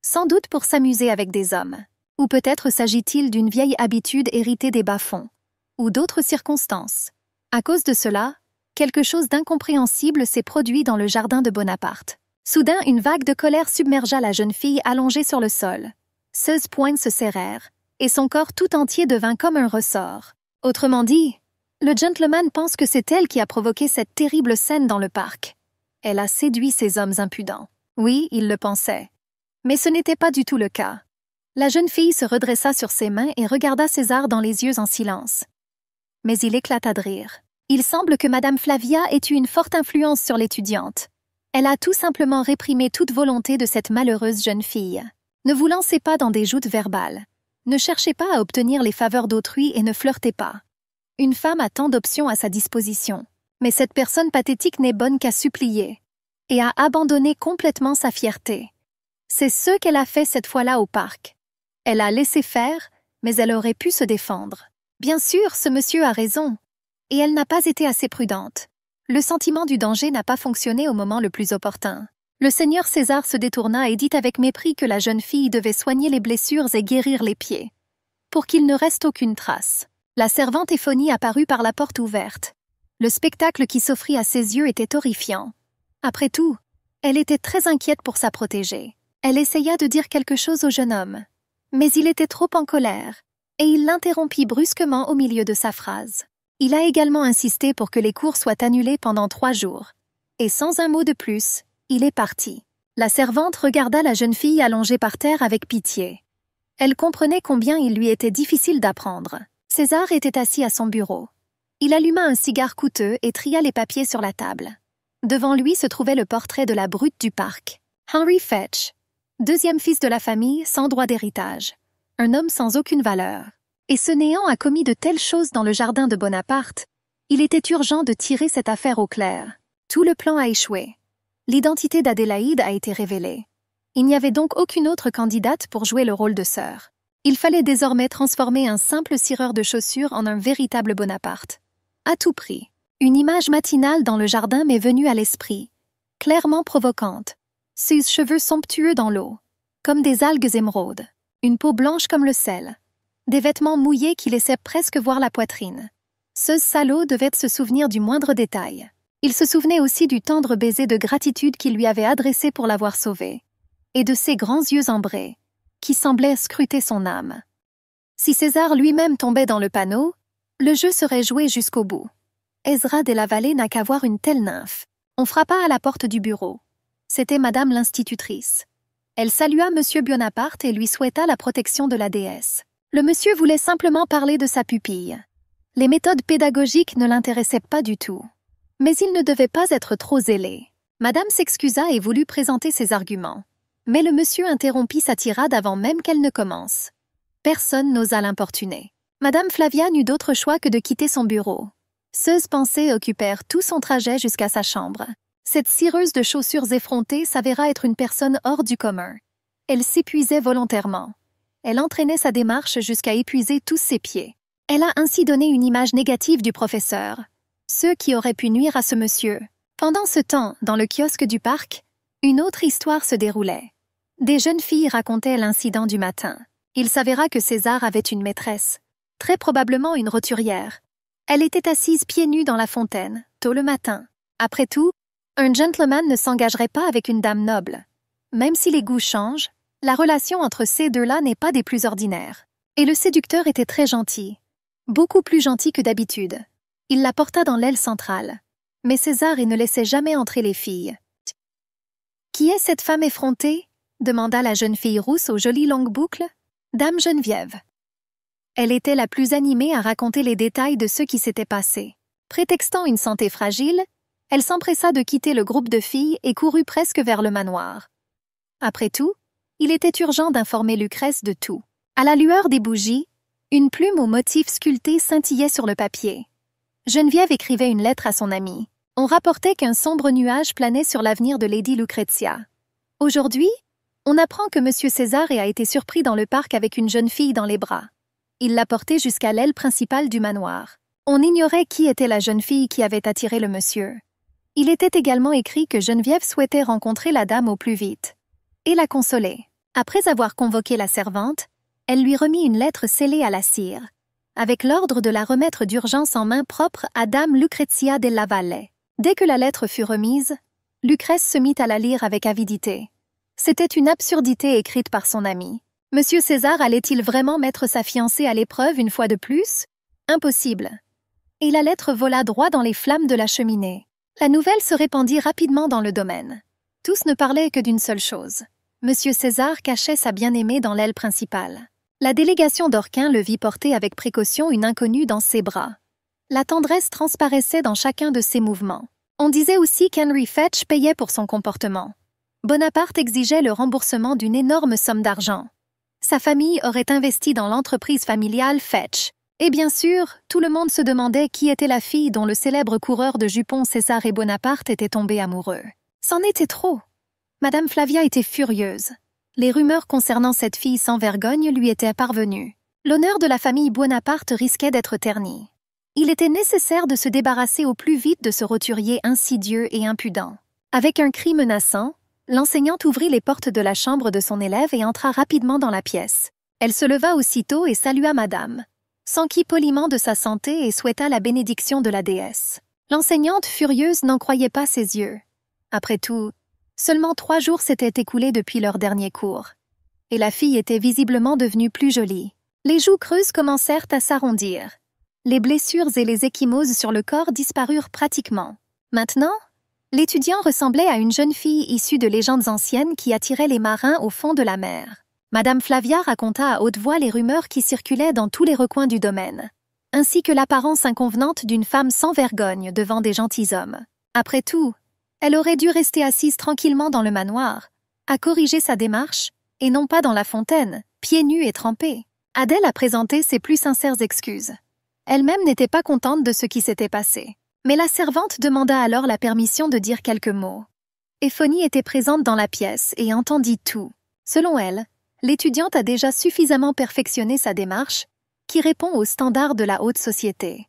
sans doute pour s'amuser avec des hommes, ou peut-être s'agit-il d'une vieille habitude héritée des bas-fonds, ou d'autres circonstances. À cause de cela, quelque chose d'incompréhensible s'est produit dans le jardin de Bonaparte. Soudain, une vague de colère submergea la jeune fille allongée sur le sol. Ses poings se serrèrent, et son corps tout entier devint comme un ressort. Autrement dit, le gentleman pense que c'est elle qui a provoqué cette terrible scène dans le parc. Elle a séduit ces hommes impudents. Oui, il le pensait. Mais ce n'était pas du tout le cas. La jeune fille se redressa sur ses mains et regarda César dans les yeux en silence. Mais il éclata de rire. Il semble que Madame Flavia ait eu une forte influence sur l'étudiante. Elle a tout simplement réprimé toute volonté de cette malheureuse jeune fille. Ne vous lancez pas dans des joutes verbales. Ne cherchez pas à obtenir les faveurs d'autrui et ne flirtez pas. Une femme a tant d'options à sa disposition. Mais cette personne pathétique n'est bonne qu'à supplier et à abandonner complètement sa fierté. C'est ce qu'elle a fait cette fois-là au parc. Elle a laissé faire, mais elle aurait pu se défendre. Bien sûr, ce monsieur a raison. Et elle n'a pas été assez prudente. Le sentiment du danger n'a pas fonctionné au moment le plus opportun. Le seigneur César se détourna et dit avec mépris que la jeune fille devait soigner les blessures et guérir les pieds, pour qu'il ne reste aucune trace. La servante Éphonie apparut par la porte ouverte. Le spectacle qui s'offrit à ses yeux était horrifiant. Après tout, elle était très inquiète pour sa protégée. Elle essaya de dire quelque chose au jeune homme, mais il était trop en colère, et il l'interrompit brusquement au milieu de sa phrase. Il a également insisté pour que les cours soient annulés pendant 3 jours. Et sans un mot de plus, il est parti. La servante regarda la jeune fille allongée par terre avec pitié. Elle comprenait combien il lui était difficile d'apprendre. César était assis à son bureau. Il alluma un cigare coûteux et tria les papiers sur la table. Devant lui se trouvait le portrait de la brute du parc. Henry Fetch, 2e fils de la famille sans droit d'héritage. Un homme sans aucune valeur. Et ce néant a commis de telles choses dans le jardin de Bonaparte. Il était urgent de tirer cette affaire au clair. Tout le plan a échoué. L'identité d'Adélaïde a été révélée. Il n'y avait donc aucune autre candidate pour jouer le rôle de sœur. Il fallait désormais transformer un simple cireur de chaussures en un véritable Bonaparte. À tout prix. Une image matinale dans le jardin m'est venue à l'esprit, clairement provocante. Ses cheveux somptueux dans l'eau, comme des algues émeraudes, une peau blanche comme le sel, des vêtements mouillés qui laissaient presque voir la poitrine. Ce salaud devait se souvenir du moindre détail. Il se souvenait aussi du tendre baiser de gratitude qu'il lui avait adressé pour l'avoir sauvé, et de ses grands yeux ambrés, qui semblaient scruter son âme. Si César lui-même tombait dans le panneau, le jeu serait joué jusqu'au bout. Ezra de la Vallée n'a qu'à voir une telle nymphe. On frappa à la porte du bureau. C'était Madame l'institutrice. Elle salua Monsieur Bonaparte et lui souhaita la protection de la déesse. Le monsieur voulait simplement parler de sa pupille. Les méthodes pédagogiques ne l'intéressaient pas du tout. Mais il ne devait pas être trop zélé. Madame s'excusa et voulut présenter ses arguments. Mais le monsieur interrompit sa tirade avant même qu'elle ne commence. Personne n'osa l'importuner. Madame Flavia n'eut d'autre choix que de quitter son bureau. Ces pensées occupèrent tout son trajet jusqu'à sa chambre. Cette cireuse de chaussures effrontées s'avéra être une personne hors du commun. Elle s'épuisait volontairement. Elle entraînait sa démarche jusqu'à épuiser tous ses pieds. Elle a ainsi donné une image négative du professeur, ce qui aurait pu nuire à ce monsieur. Pendant ce temps, dans le kiosque du parc, une autre histoire se déroulait. Des jeunes filles racontaient l'incident du matin. Il s'avéra que César avait une maîtresse, très probablement une roturière. Elle était assise pieds nus dans la fontaine, tôt le matin. Après tout, un gentleman ne s'engagerait pas avec une dame noble. Même si les goûts changent, la relation entre ces deux-là n'est pas des plus ordinaires. Et le séducteur était très gentil, beaucoup plus gentil que d'habitude. Il la porta dans l'aile centrale. Mais César ne laissait jamais entrer les filles. « Qui est cette femme effrontée ?» demanda la jeune fille rousse aux jolies longues boucles. « Dame Geneviève. » Elle était la plus animée à raconter les détails de ce qui s'était passé. Prétextant une santé fragile, elle s'empressa de quitter le groupe de filles et courut presque vers le manoir. Après tout, il était urgent d'informer Lucrèce de tout. À la lueur des bougies, une plume au motif sculpté scintillait sur le papier. Geneviève écrivait une lettre à son amie. On rapportait qu'un sombre nuage planait sur l'avenir de Lady Lucrezia. Aujourd'hui, on apprend que M. César a été surpris dans le parc avec une jeune fille dans les bras. Il l'a portée jusqu'à l'aile principale du manoir. On ignorait qui était la jeune fille qui avait attiré le monsieur. Il était également écrit que Geneviève souhaitait rencontrer la dame au plus vite et la consoler. Après avoir convoqué la servante, elle lui remit une lettre scellée à la cire, avec l'ordre de la remettre d'urgence en main propre à Dame Lucrezia della Valle. Dès que la lettre fut remise, Lucrèce se mit à la lire avec avidité. C'était une absurdité écrite par son ami. Monsieur César allait-il vraiment mettre sa fiancée à l'épreuve une fois de plus? Impossible. Et la lettre vola droit dans les flammes de la cheminée. La nouvelle se répandit rapidement dans le domaine. Tous ne parlaient que d'une seule chose. Monsieur César cachait sa bien-aimée dans l'aile principale. La délégation d'Orquin le vit porter avec précaution une inconnue dans ses bras. La tendresse transparaissait dans chacun de ses mouvements. On disait aussi qu'Henry Fetch payait pour son comportement. Bonaparte exigeait le remboursement d'une énorme somme d'argent. Sa famille aurait investi dans l'entreprise familiale Fetch. Et bien sûr, tout le monde se demandait qui était la fille dont le célèbre coureur de jupons César et Bonaparte était tombé amoureux. C'en était trop. Madame Flavia était furieuse. Les rumeurs concernant cette fille sans vergogne lui étaient parvenues. L'honneur de la famille Bonaparte risquait d'être terni. Il était nécessaire de se débarrasser au plus vite de ce roturier insidieux et impudent. Avec un cri menaçant, l'enseignante ouvrit les portes de la chambre de son élève et entra rapidement dans la pièce. Elle se leva aussitôt et salua madame, s'enquit poliment de sa santé et souhaita la bénédiction de la déesse. L'enseignante, furieuse, n'en croyait pas ses yeux. Après tout, seulement 3 jours s'étaient écoulés depuis leur dernier cours. Et la fille était visiblement devenue plus jolie. Les joues creuses commencèrent à s'arrondir. Les blessures et les ecchymoses sur le corps disparurent pratiquement. Maintenant, l'étudiant ressemblait à une jeune fille issue de légendes anciennes qui attirait les marins au fond de la mer. Madame Flavia raconta à haute voix les rumeurs qui circulaient dans tous les recoins du domaine, ainsi que l'apparence inconvenante d'une femme sans vergogne devant des gentilshommes. Après tout, elle aurait dû rester assise tranquillement dans le manoir, à corriger sa démarche, et non pas dans la fontaine, pieds nus et trempés. Adèle a présenté ses plus sincères excuses. Elle-même n'était pas contente de ce qui s'était passé. Mais la servante demanda alors la permission de dire quelques mots. Éphonie était présente dans la pièce et entendit tout. Selon elle, l'étudiante a déjà suffisamment perfectionné sa démarche, qui répond aux standards de la haute société.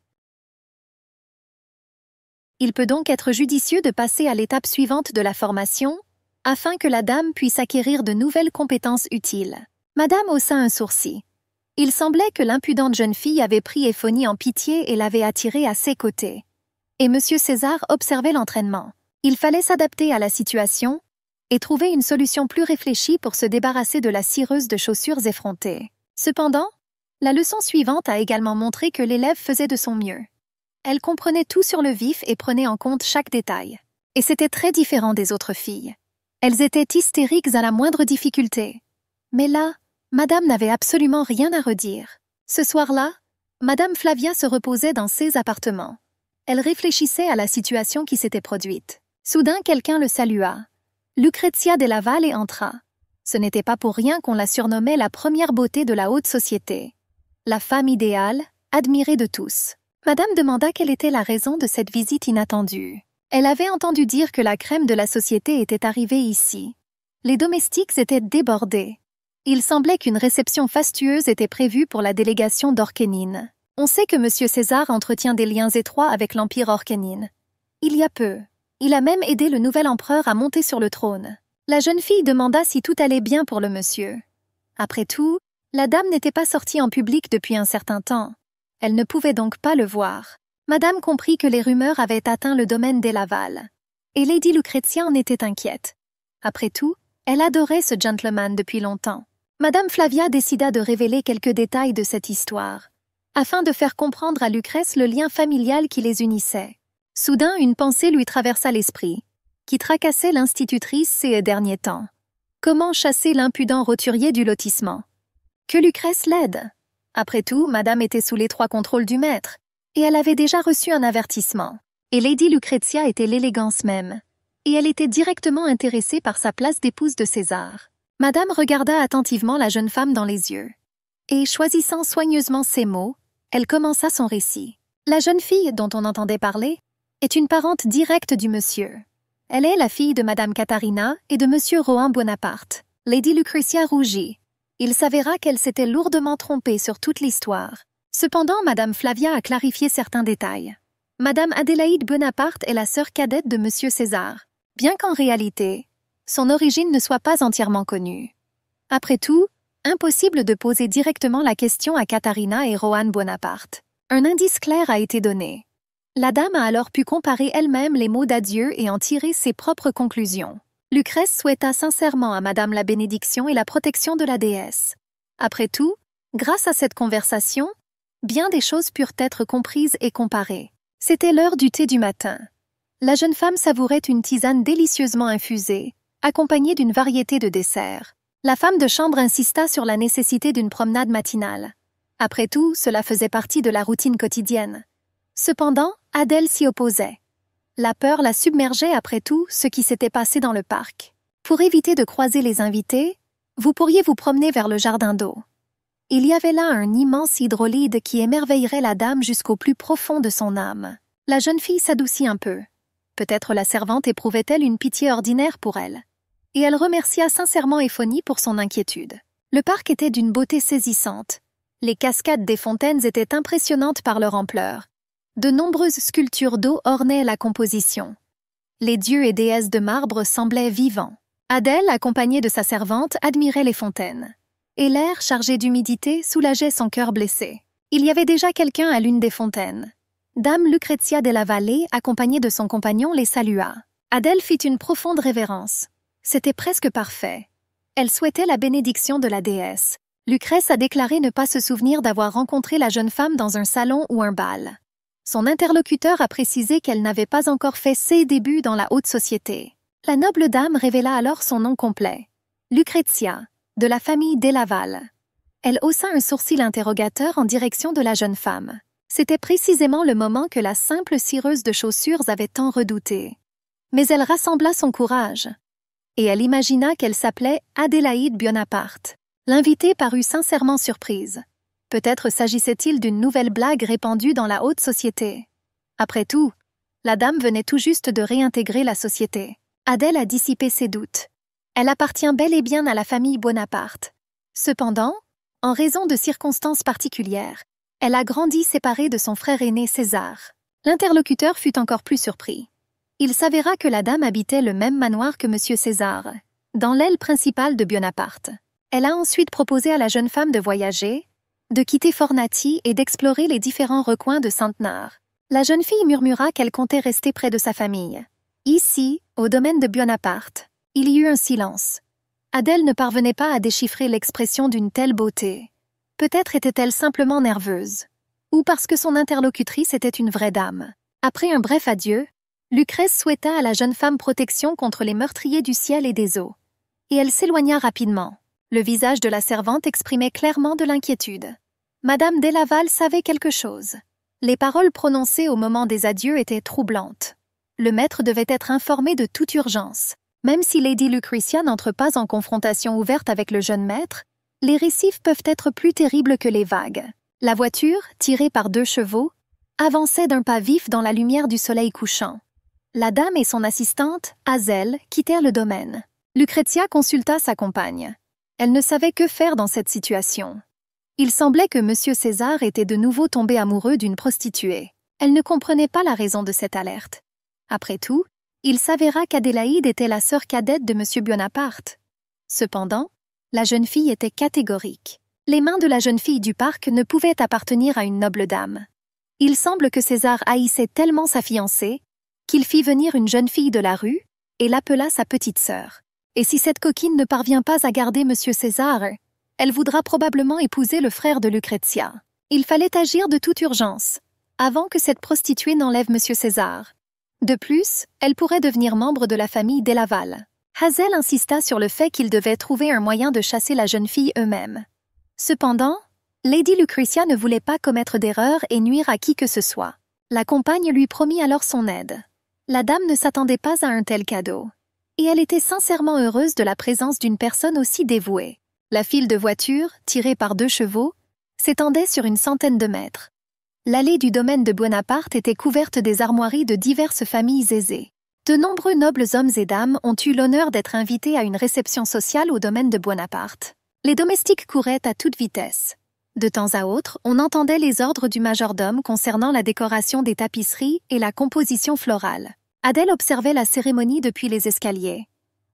Il peut donc être judicieux de passer à l'étape suivante de la formation, afin que la dame puisse acquérir de nouvelles compétences utiles. Madame haussa un sourcil. Il semblait que l'impudente jeune fille avait pris Éphonie en pitié et l'avait attirée à ses côtés. Et M. César observait l'entraînement. Il fallait s'adapter à la situation et trouver une solution plus réfléchie pour se débarrasser de la cireuse de chaussures effrontée. Cependant, la leçon suivante a également montré que l'élève faisait de son mieux. Elle comprenait tout sur le vif et prenait en compte chaque détail. Et c'était très différent des autres filles. Elles étaient hystériques à la moindre difficulté. Mais là, Madame n'avait absolument rien à redire. Ce soir-là, Madame Flavia se reposait dans ses appartements. Elle réfléchissait à la situation qui s'était produite. Soudain, quelqu'un le salua. Lucrezia della Valle entra. Ce n'était pas pour rien qu'on la surnommait la première beauté de la haute société. La femme idéale, admirée de tous. Madame demanda quelle était la raison de cette visite inattendue. Elle avait entendu dire que la crème de la société était arrivée ici. Les domestiques étaient débordés. Il semblait qu'une réception fastueuse était prévue pour la délégation d'Orchénine. On sait que M. César entretient des liens étroits avec l'Empire Orchénine. Il y a peu, il a même aidé le nouvel empereur à monter sur le trône. La jeune fille demanda si tout allait bien pour le monsieur. Après tout, la dame n'était pas sortie en public depuis un certain temps. Elle ne pouvait donc pas le voir. Madame comprit que les rumeurs avaient atteint le domaine des Laval. Et Lady Lucrezia en était inquiète. Après tout, elle adorait ce gentleman depuis longtemps. Madame Flavia décida de révéler quelques détails de cette histoire, afin de faire comprendre à Lucrèce le lien familial qui les unissait. Soudain, une pensée lui traversa l'esprit, qui tracassait l'institutrice ces derniers temps. Comment chasser l'impudent roturier du lotissement? Que Lucrèce l'aide. Après tout, Madame était sous l'étroit contrôle du maître, et elle avait déjà reçu un avertissement. Et Lady Lucrezia était l'élégance même, et elle était directement intéressée par sa place d'épouse de César. Madame regarda attentivement la jeune femme dans les yeux, et choisissant soigneusement ses mots, elle commença son récit. La jeune fille dont on entendait parler est une parente directe du monsieur. Elle est la fille de Madame Katharina et de Monsieur Rohan Bonaparte. Lady Lucrezia rougit. Il s'avéra qu'elle s'était lourdement trompée sur toute l'histoire. Cependant, Madame Flavia a clarifié certains détails. Madame Adélaïde Bonaparte est la sœur cadette de Monsieur César, bien qu'en réalité, son origine ne soit pas entièrement connue. Après tout, impossible de poser directement la question à Katharina et Rohan Bonaparte. Un indice clair a été donné. La dame a alors pu comparer elle-même les mots d'adieu et en tirer ses propres conclusions. Lucrèce souhaita sincèrement à Madame la bénédiction et la protection de la déesse. Après tout, grâce à cette conversation, bien des choses purent être comprises et comparées. C'était l'heure du thé du matin. La jeune femme savourait une tisane délicieusement infusée, accompagnée d'une variété de desserts. La femme de chambre insista sur la nécessité d'une promenade matinale. Après tout, cela faisait partie de la routine quotidienne. Cependant, Adèle s'y opposait. La peur la submergeait après tout ce qui s'était passé dans le parc. Pour éviter de croiser les invités, vous pourriez vous promener vers le jardin d'eau. Il y avait là un immense hydrolide qui émerveillerait la dame jusqu'au plus profond de son âme. La jeune fille s'adoucit un peu. Peut-être la servante éprouvait-elle une pitié ordinaire pour elle. Et elle remercia sincèrement Éphonie pour son inquiétude. Le parc était d'une beauté saisissante. Les cascades des fontaines étaient impressionnantes par leur ampleur. De nombreuses sculptures d'eau ornaient la composition. Les dieux et déesses de marbre semblaient vivants. Adèle, accompagnée de sa servante, admirait les fontaines. Et l'air chargé d'humidité soulageait son cœur blessé. Il y avait déjà quelqu'un à l'une des fontaines. Dame Lucrezia della Valle, accompagnée de son compagnon, les salua. Adèle fit une profonde révérence. C'était presque parfait. Elle souhaitait la bénédiction de la déesse. Lucrèce a déclaré ne pas se souvenir d'avoir rencontré la jeune femme dans un salon ou un bal. Son interlocuteur a précisé qu'elle n'avait pas encore fait ses débuts dans la haute société. La noble dame révéla alors son nom complet. Lucrezia, de la famille des Laval. Elle haussa un sourcil interrogateur en direction de la jeune femme. C'était précisément le moment que la simple cireuse de chaussures avait tant redouté. Mais elle rassembla son courage. Et elle imagina qu'elle s'appelait Adélaïde Bonaparte. L'invitée parut sincèrement surprise. Peut-être s'agissait-il d'une nouvelle blague répandue dans la haute société. Après tout, la dame venait tout juste de réintégrer la société. Adèle a dissipé ses doutes. Elle appartient bel et bien à la famille Bonaparte. Cependant, en raison de circonstances particulières, elle a grandi séparée de son frère aîné César. L'interlocuteur fut encore plus surpris. Il s'avéra que la dame habitait le même manoir que M. César, dans l'aile principale de Bonaparte. Elle a ensuite proposé à la jeune femme de voyager, de quitter Fornati et d'explorer les différents recoins de Sainte-Nard. La jeune fille murmura qu'elle comptait rester près de sa famille. Ici, au domaine de Bonaparte, il y eut un silence. Adèle ne parvenait pas à déchiffrer l'expression d'une telle beauté. Peut-être était-elle simplement nerveuse, ou parce que son interlocutrice était une vraie dame. Après un bref adieu, Lucrèce souhaita à la jeune femme protection contre les meurtriers du ciel et des eaux. Et elle s'éloigna rapidement. Le visage de la servante exprimait clairement de l'inquiétude. Madame Delaval savait quelque chose. Les paroles prononcées au moment des adieux étaient troublantes. Le maître devait être informé de toute urgence. Même si Lady Lucretia n'entre pas en confrontation ouverte avec le jeune maître, les récifs peuvent être plus terribles que les vagues. La voiture, tirée par 2 chevaux, avançait d'un pas vif dans la lumière du soleil couchant. La dame et son assistante, Hazel, quittèrent le domaine. Lucretia consulta sa compagne. Elle ne savait que faire dans cette situation. Il semblait que M. César était de nouveau tombé amoureux d'une prostituée. Elle ne comprenait pas la raison de cette alerte. Après tout, il s'avéra qu'Adélaïde était la sœur cadette de M. Bonaparte. Cependant, la jeune fille était catégorique. Les mains de la jeune fille du parc ne pouvaient appartenir à une noble dame. Il semble que César haïssait tellement sa fiancée qu'il fit venir une jeune fille de la rue et l'appela sa petite sœur. Et si cette coquine ne parvient pas à garder M. César, elle voudra probablement épouser le frère de Lucretia. Il fallait agir de toute urgence, avant que cette prostituée n'enlève M. César. De plus, elle pourrait devenir membre de la famille Delaval. Hazel insista sur le fait qu'ils devaient trouver un moyen de chasser la jeune fille eux-mêmes. Cependant, Lady Lucretia ne voulait pas commettre d'erreur et nuire à qui que ce soit. La compagne lui promit alors son aide. La dame ne s'attendait pas à un tel cadeau. Et elle était sincèrement heureuse de la présence d'une personne aussi dévouée. La file de voitures, tirée par 2 chevaux, s'étendait sur une centaine de mètres. L'allée du domaine de Bonaparte était couverte des armoiries de diverses familles aisées. De nombreux nobles hommes et dames ont eu l'honneur d'être invités à une réception sociale au domaine de Bonaparte. Les domestiques couraient à toute vitesse. De temps à autre, on entendait les ordres du majordome concernant la décoration des tapisseries et la composition florale. Adèle observait la cérémonie depuis les escaliers.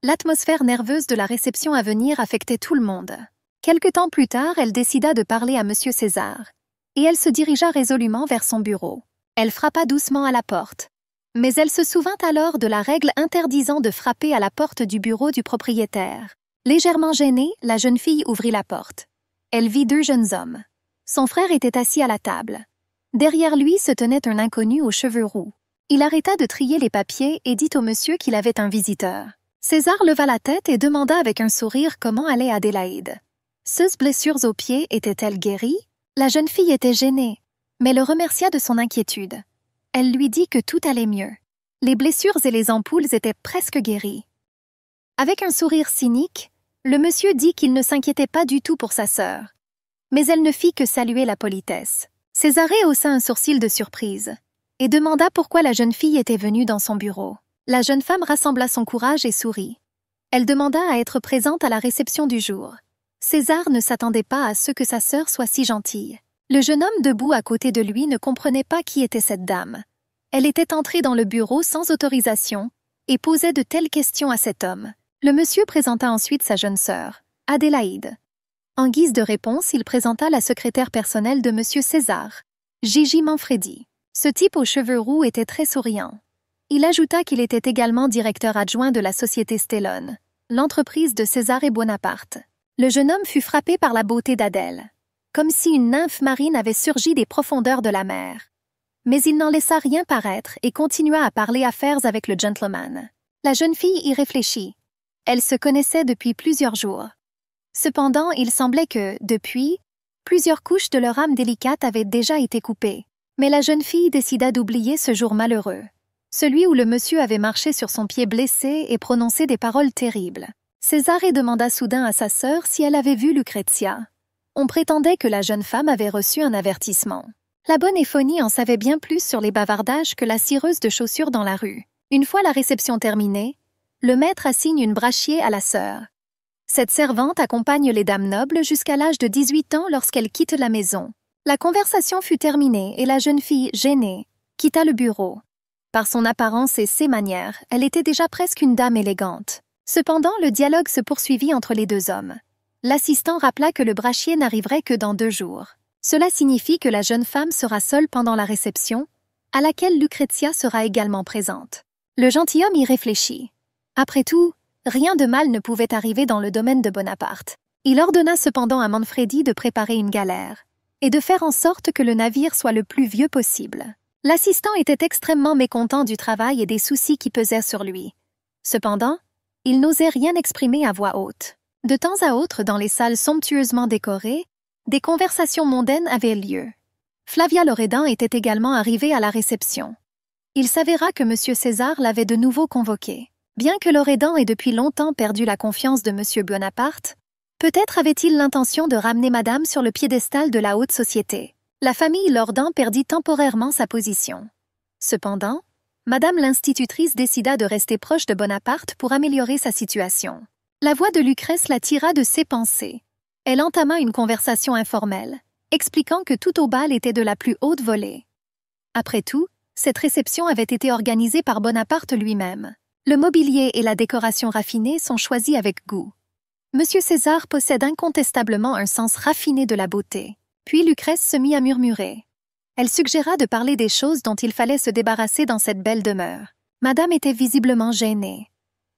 L'atmosphère nerveuse de la réception à venir affectait tout le monde. Quelque temps plus tard, elle décida de parler à M. César. Et elle se dirigea résolument vers son bureau. Elle frappa doucement à la porte. Mais elle se souvint alors de la règle interdisant de frapper à la porte du bureau du propriétaire. Légèrement gênée, la jeune fille ouvrit la porte. Elle vit 2 jeunes hommes. Son frère était assis à la table. Derrière lui se tenait un inconnu aux cheveux roux. Il arrêta de trier les papiers et dit au monsieur qu'il avait un visiteur. César leva la tête et demanda avec un sourire comment allait Adélaïde. Ses blessures aux pieds étaient-elles guéries? La jeune fille était gênée, mais le remercia de son inquiétude. Elle lui dit que tout allait mieux. Les blessures et les ampoules étaient presque guéries. Avec un sourire cynique, le monsieur dit qu'il ne s'inquiétait pas du tout pour sa sœur. Mais elle ne fit que saluer la politesse. Césarée haussa un sourcil de surprise et demanda pourquoi la jeune fille était venue dans son bureau. La jeune femme rassembla son courage et sourit. Elle demanda à être présente à la réception du jour. César ne s'attendait pas à ce que sa sœur soit si gentille. Le jeune homme debout à côté de lui ne comprenait pas qui était cette dame. Elle était entrée dans le bureau sans autorisation et posait de telles questions à cet homme. Le monsieur présenta ensuite sa jeune sœur, Adélaïde. En guise de réponse, il présenta la secrétaire personnelle de M. César, Gigi Manfredi. Ce type aux cheveux roux était très souriant. Il ajouta qu'il était également directeur adjoint de la société Stellone, l'entreprise de César et Bonaparte. Le jeune homme fut frappé par la beauté d'Adèle, comme si une nymphe marine avait surgi des profondeurs de la mer. Mais il n'en laissa rien paraître et continua à parler affaires avec le gentleman. La jeune fille y réfléchit. Elle se connaissait depuis plusieurs jours. Cependant, il semblait que, depuis, plusieurs couches de leur âme délicate avaient déjà été coupées. Mais la jeune fille décida d'oublier ce jour malheureux, celui où le monsieur avait marché sur son pied blessé et prononcé des paroles terribles. Césarée demanda soudain à sa sœur si elle avait vu Lucretia. On prétendait que la jeune femme avait reçu un avertissement. La bonne Éphonie en savait bien plus sur les bavardages que la cireuse de chaussures dans la rue. Une fois la réception terminée, le maître assigne une brachier à la sœur. Cette servante accompagne les dames nobles jusqu'à l'âge de 18 ans lorsqu'elles quittent la maison. La conversation fut terminée et la jeune fille, gênée, quitta le bureau. Par son apparence et ses manières, elle était déjà presque une dame élégante. Cependant, le dialogue se poursuivit entre les deux hommes. L'assistant rappela que le brachier n'arriverait que dans 2 jours. Cela signifie que la jeune femme sera seule pendant la réception, à laquelle Lucrezia sera également présente. Le gentilhomme y réfléchit. Après tout, rien de mal ne pouvait arriver dans le domaine de Bonaparte. Il ordonna cependant à Manfredi de préparer une galère et de faire en sorte que le navire soit le plus vieux possible. L'assistant était extrêmement mécontent du travail et des soucis qui pesaient sur lui. Cependant, il n'osait rien exprimer à voix haute. De temps à autre, dans les salles somptueusement décorées, des conversations mondaines avaient lieu. Flavia Loredan était également arrivée à la réception. Il s'avéra que M. César l'avait de nouveau convoqué. Bien que Loredan ait depuis longtemps perdu la confiance de M. Bonaparte, peut-être avait-il l'intention de ramener Madame sur le piédestal de la haute société. La famille Loredan perdit temporairement sa position. Cependant, Madame l'institutrice décida de rester proche de Bonaparte pour améliorer sa situation. La voix de Lucrèce la tira de ses pensées. Elle entama une conversation informelle, expliquant que tout au bal était de la plus haute volée. Après tout, cette réception avait été organisée par Bonaparte lui-même. Le mobilier et la décoration raffinée sont choisis avec goût. Monsieur César possède incontestablement un sens raffiné de la beauté. Puis Lucrèce se mit à murmurer. Elle suggéra de parler des choses dont il fallait se débarrasser dans cette belle demeure. Madame était visiblement gênée.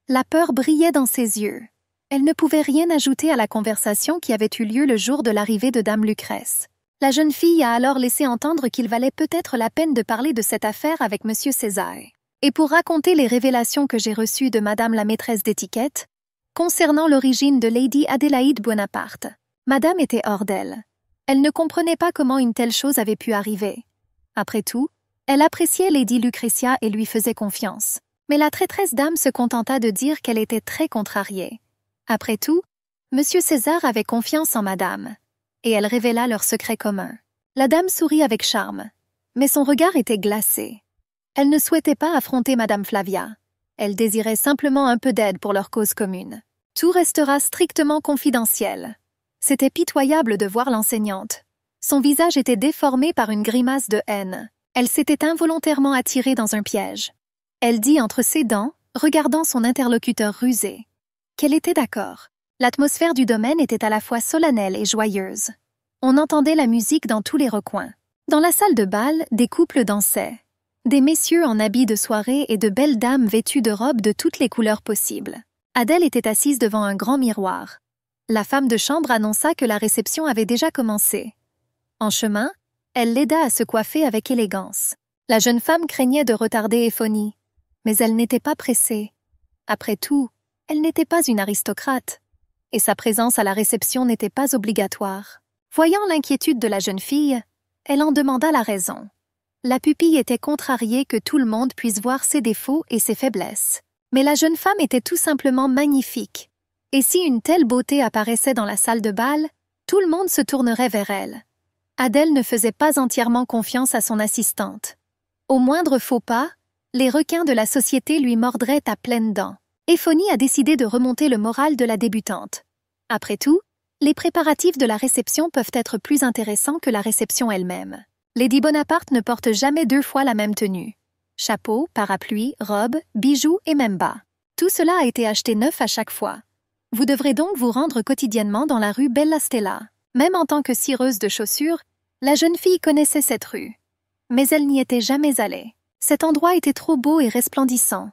La peur brillait dans ses yeux. Elle ne pouvait rien ajouter à la conversation qui avait eu lieu le jour de l'arrivée de Dame Lucrèce. La jeune fille a alors laissé entendre qu'il valait peut-être la peine de parler de cette affaire avec Monsieur César. Et pour raconter les révélations que j'ai reçues de Madame la maîtresse d'étiquette, concernant l'origine de Lady Adélaïde Bonaparte, Madame était hors d'elle. Elle ne comprenait pas comment une telle chose avait pu arriver. Après tout, elle appréciait Lady Lucrezia et lui faisait confiance. Mais la traîtresse dame se contenta de dire qu'elle était très contrariée. Après tout, Monsieur César avait confiance en Madame, et elle révéla leur secret commun. La dame sourit avec charme, mais son regard était glacé. Elle ne souhaitait pas affronter Madame Flavia. Elle désirait simplement un peu d'aide pour leur cause commune. Tout restera strictement confidentiel. C'était pitoyable de voir l'enseignante. Son visage était déformé par une grimace de haine. Elle s'était involontairement attirée dans un piège. Elle dit entre ses dents, regardant son interlocuteur rusé, qu'elle était d'accord. L'atmosphère du domaine était à la fois solennelle et joyeuse. On entendait la musique dans tous les recoins. Dans la salle de bal, des couples dansaient. Des messieurs en habits de soirée et de belles dames vêtues de robes de toutes les couleurs possibles. Adèle était assise devant un grand miroir. La femme de chambre annonça que la réception avait déjà commencé. En chemin, elle l'aida à se coiffer avec élégance. La jeune femme craignait de retarder Éphonie, mais elle n'était pas pressée. Après tout, elle n'était pas une aristocrate, et sa présence à la réception n'était pas obligatoire. Voyant l'inquiétude de la jeune fille, elle en demanda la raison. La pupille était contrariée que tout le monde puisse voir ses défauts et ses faiblesses. Mais la jeune femme était tout simplement magnifique. Et si une telle beauté apparaissait dans la salle de bal, tout le monde se tournerait vers elle. Adèle ne faisait pas entièrement confiance à son assistante. Au moindre faux pas, les requins de la société lui mordraient à pleines dents. Éphonie a décidé de remonter le moral de la débutante. Après tout, les préparatifs de la réception peuvent être plus intéressants que la réception elle-même. Lady Bonaparte ne porte jamais 2 fois la même tenue. Chapeau, parapluie, robe, bijoux et même bas. Tout cela a été acheté neuf à chaque fois. Vous devrez donc vous rendre quotidiennement dans la rue Bella Stella. Même en tant que cireuse de chaussures, la jeune fille connaissait cette rue. Mais elle n'y était jamais allée. Cet endroit était trop beau et resplendissant,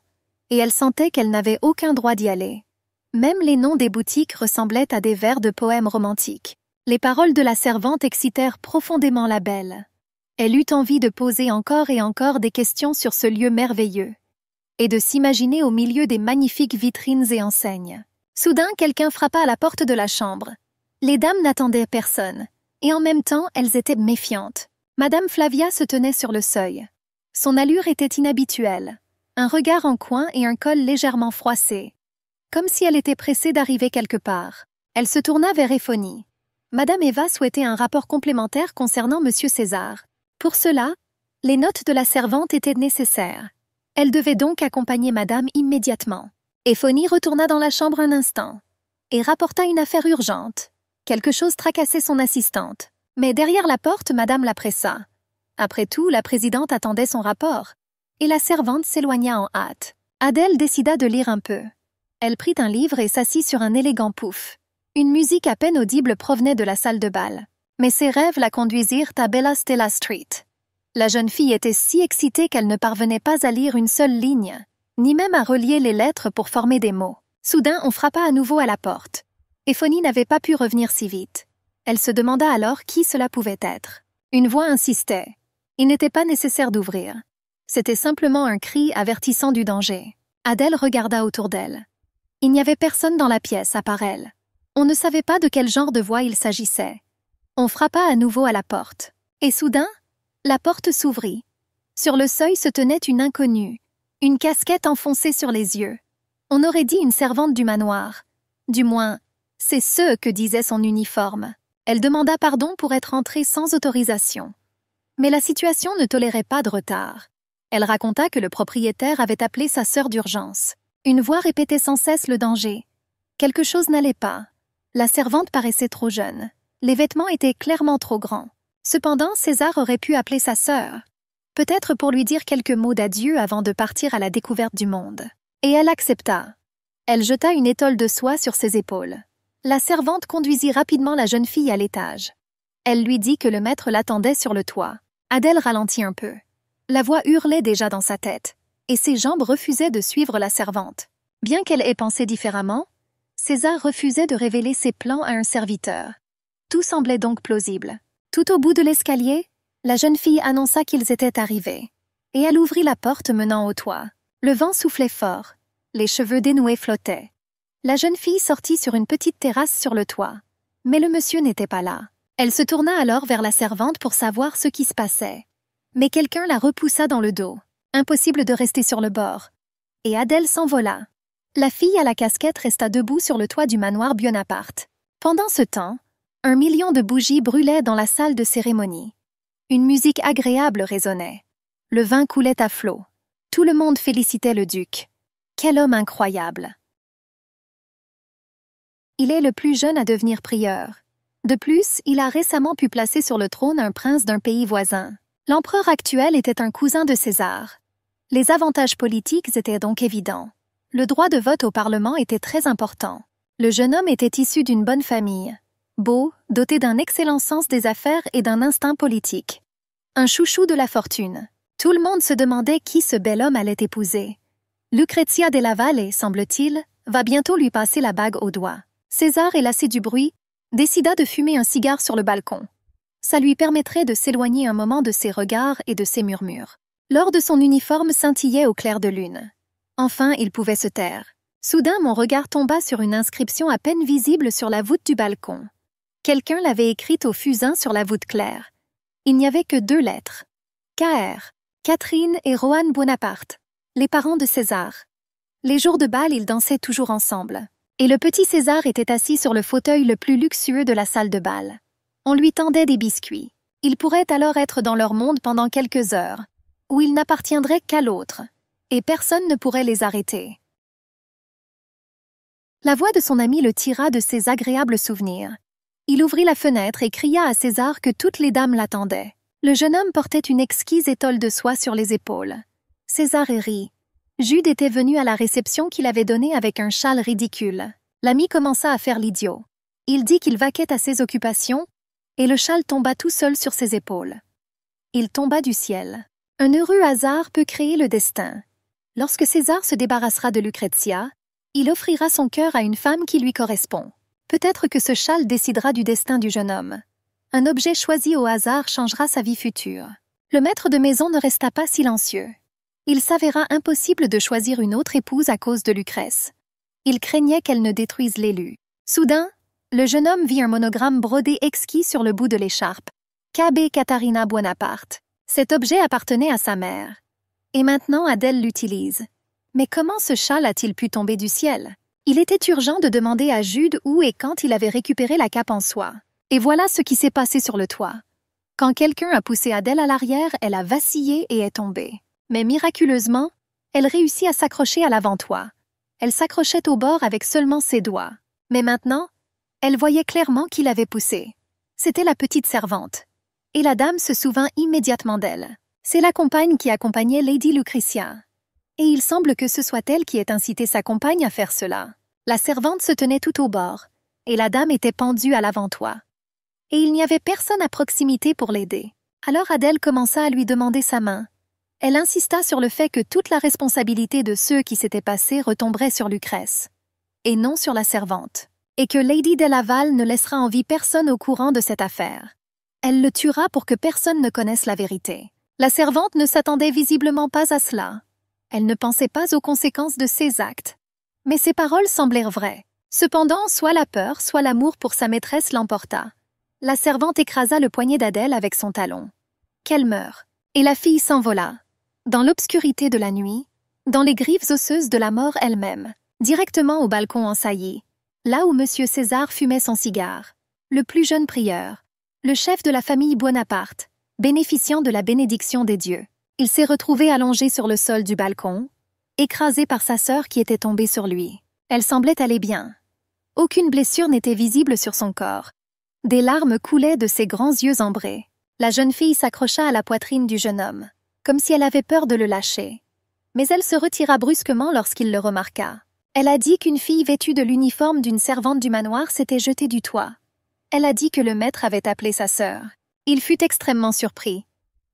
et elle sentait qu'elle n'avait aucun droit d'y aller. Même les noms des boutiques ressemblaient à des vers de poèmes romantiques. Les paroles de la servante excitèrent profondément la belle. Elle eut envie de poser encore et encore des questions sur ce lieu merveilleux, et de s'imaginer au milieu des magnifiques vitrines et enseignes. Soudain, quelqu'un frappa à la porte de la chambre. Les dames n'attendaient personne, et en même temps, elles étaient méfiantes. Madame Flavia se tenait sur le seuil. Son allure était inhabituelle, un regard en coin et un col légèrement froissé, comme si elle était pressée d'arriver quelque part. Elle se tourna vers Éphonie. Madame Eva souhaitait un rapport complémentaire concernant Monsieur César. Pour cela, les notes de la servante étaient nécessaires. Elle devait donc accompagner Madame immédiatement. Éphonie retourna dans la chambre un instant et rapporta une affaire urgente. Quelque chose tracassait son assistante. Mais derrière la porte, Madame la pressa. Après tout, la présidente attendait son rapport. Et la servante s'éloigna en hâte. Adèle décida de lire un peu. Elle prit un livre et s'assit sur un élégant pouf. Une musique à peine audible provenait de la salle de bal. Mais ses rêves la conduisirent à Bella Stella Street. La jeune fille était si excitée qu'elle ne parvenait pas à lire une seule ligne, ni même à relier les lettres pour former des mots. Soudain, on frappa à nouveau à la porte. Éphonie n'avait pas pu revenir si vite. Elle se demanda alors qui cela pouvait être. Une voix insistait. Il n'était pas nécessaire d'ouvrir. C'était simplement un cri avertissant du danger. Adèle regarda autour d'elle. Il n'y avait personne dans la pièce à part elle. On ne savait pas de quel genre de voix il s'agissait. On frappa à nouveau à la porte. Et soudain, la porte s'ouvrit. Sur le seuil se tenait une inconnue, une casquette enfoncée sur les yeux. On aurait dit une servante du manoir. Du moins, c'est ce que disait son uniforme. Elle demanda pardon pour être entrée sans autorisation. Mais la situation ne tolérait pas de retard. Elle raconta que le propriétaire avait appelé sa sœur d'urgence. Une voix répétait sans cesse le danger. Quelque chose n'allait pas. La servante paraissait trop jeune. Les vêtements étaient clairement trop grands. Cependant, César aurait pu appeler sa sœur. Peut-être pour lui dire quelques mots d'adieu avant de partir à la découverte du monde. Et elle accepta. Elle jeta une étole de soie sur ses épaules. La servante conduisit rapidement la jeune fille à l'étage. Elle lui dit que le maître l'attendait sur le toit. Adèle ralentit un peu. La voix hurlait déjà dans sa tête, et ses jambes refusaient de suivre la servante. Bien qu'elle ait pensé différemment, César refusait de révéler ses plans à un serviteur. Tout semblait donc plausible. Tout au bout de l'escalier, la jeune fille annonça qu'ils étaient arrivés. Et elle ouvrit la porte menant au toit. Le vent soufflait fort. Les cheveux dénoués flottaient. La jeune fille sortit sur une petite terrasse sur le toit. Mais le monsieur n'était pas là. Elle se tourna alors vers la servante pour savoir ce qui se passait. Mais quelqu'un la repoussa dans le dos. Impossible de rester sur le bord. Et Adèle s'envola. La fille à la casquette resta debout sur le toit du manoir Bonaparte. Pendant ce temps, 1 million de bougies brûlaient dans la salle de cérémonie. Une musique agréable résonnait. Le vin coulait à flots. Tout le monde félicitait le duc. Quel homme incroyable! Il est le plus jeune à devenir prieur. De plus, il a récemment pu placer sur le trône un prince d'un pays voisin. L'empereur actuel était un cousin de César. Les avantages politiques étaient donc évidents. Le droit de vote au Parlement était très important. Le jeune homme était issu d'une bonne famille. Beau, doté d'un excellent sens des affaires et d'un instinct politique. Un chouchou de la fortune. Tout le monde se demandait qui ce bel homme allait épouser. Lucrezia della Valle, semble-t-il, va bientôt lui passer la bague au doigt. César, lassé du bruit, décida de fumer un cigare sur le balcon. Ça lui permettrait de s'éloigner un moment de ses regards et de ses murmures. L'or de son uniforme scintillait au clair de lune. Enfin, il pouvait se taire. Soudain, mon regard tomba sur une inscription à peine visible sur la voûte du balcon. Quelqu'un l'avait écrite au fusain sur la voûte claire. Il n'y avait que 2 lettres. K.R. Catherine et Rohan Bonaparte, les parents de César. Les jours de bal, ils dansaient toujours ensemble. Et le petit César était assis sur le fauteuil le plus luxueux de la salle de bal. On lui tendait des biscuits. Il pourrait alors être dans leur monde pendant quelques heures, où il n'appartiendrait qu'à l'autre, et personne ne pourrait les arrêter. La voix de son ami le tira de ses agréables souvenirs. Il ouvrit la fenêtre et cria à César que toutes les dames l'attendaient. Le jeune homme portait une exquise étole de soie sur les épaules. César rit. Jude était venu à la réception qu'il avait donnée avec un châle ridicule. L'ami commença à faire l'idiot. Il dit qu'il vaquait à ses occupations, et le châle tomba tout seul sur ses épaules. Il tomba du ciel. Un heureux hasard peut créer le destin. Lorsque César se débarrassera de Lucrezia, il offrira son cœur à une femme qui lui correspond. Peut-être que ce châle décidera du destin du jeune homme. Un objet choisi au hasard changera sa vie future. Le maître de maison ne resta pas silencieux. Il s'avéra impossible de choisir une autre épouse à cause de Lucrèce. Il craignait qu'elle ne détruise l'élu. Soudain, le jeune homme vit un monogramme brodé exquis sur le bout de l'écharpe. KB Katharina Bonaparte. Cet objet appartenait à sa mère. Et maintenant Adèle l'utilise. Mais comment ce châle a-t-il pu tomber du ciel? Il était urgent de demander à Jude où et quand il avait récupéré la cape en soie. Et voilà ce qui s'est passé sur le toit. Quand quelqu'un a poussé Adèle à l'arrière, elle a vacillé et est tombée. Mais miraculeusement, elle réussit à s'accrocher à l'avant-toit. Elle s'accrochait au bord avec seulement ses doigts. Mais maintenant, elle voyait clairement qui l'avait poussée. C'était la petite servante. Et la dame se souvint immédiatement d'elle. C'est la compagne qui accompagnait Lady Lucretia. Et il semble que ce soit elle qui ait incité sa compagne à faire cela. La servante se tenait tout au bord, et la dame était pendue à l'avant-toit. Et il n'y avait personne à proximité pour l'aider. Alors Adèle commença à lui demander sa main. Elle insista sur le fait que toute la responsabilité de ce qui s'était passé retomberait sur Lucrèce, et non sur la servante, et que Lady de Laval ne laissera en vie personne au courant de cette affaire. Elle le tuera pour que personne ne connaisse la vérité. La servante ne s'attendait visiblement pas à cela. Elle ne pensait pas aux conséquences de ses actes. Mais ses paroles semblèrent vraies. Cependant, soit la peur, soit l'amour pour sa maîtresse l'emporta. La servante écrasa le poignet d'Adèle avec son talon. Qu'elle meure. Et la fille s'envola. Dans l'obscurité de la nuit, dans les griffes osseuses de la mort elle-même, directement au balcon en saillie, là où M. César fumait son cigare, le plus jeune prieur, le chef de la famille Bonaparte, bénéficiant de la bénédiction des dieux. Il s'est retrouvé allongé sur le sol du balcon, écrasé par sa sœur qui était tombée sur lui. Elle semblait aller bien. Aucune blessure n'était visible sur son corps. Des larmes coulaient de ses grands yeux ambrés. La jeune fille s'accrocha à la poitrine du jeune homme, comme si elle avait peur de le lâcher. Mais elle se retira brusquement lorsqu'il le remarqua. Elle a dit qu'une fille vêtue de l'uniforme d'une servante du manoir s'était jetée du toit. Elle a dit que le maître avait appelé sa sœur. Il fut extrêmement surpris.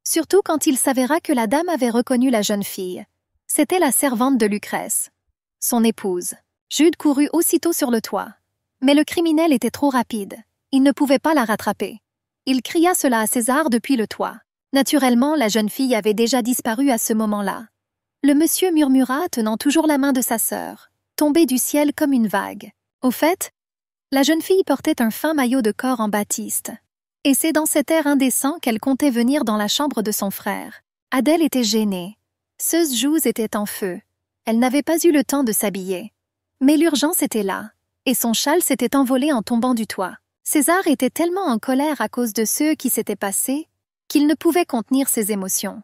Surtout quand il s'avéra que la dame avait reconnu la jeune fille. C'était la servante de Lucrèce, son épouse. Jude courut aussitôt sur le toit. Mais le criminel était trop rapide. Il ne pouvait pas la rattraper. Il cria cela à César depuis le toit. Naturellement, la jeune fille avait déjà disparu à ce moment-là. Le monsieur murmura, tenant toujours la main de sa sœur, tombée du ciel comme une vague. Au fait, la jeune fille portait un fin maillot de corps en batiste. Et c'est dans cet air indécent qu'elle comptait venir dans la chambre de son frère. Adèle était gênée. Ses joues étaient en feu. Elle n'avait pas eu le temps de s'habiller. Mais l'urgence était là, et son châle s'était envolé en tombant du toit. César était tellement en colère à cause de ce qui s'était passé qu'il ne pouvait contenir ses émotions.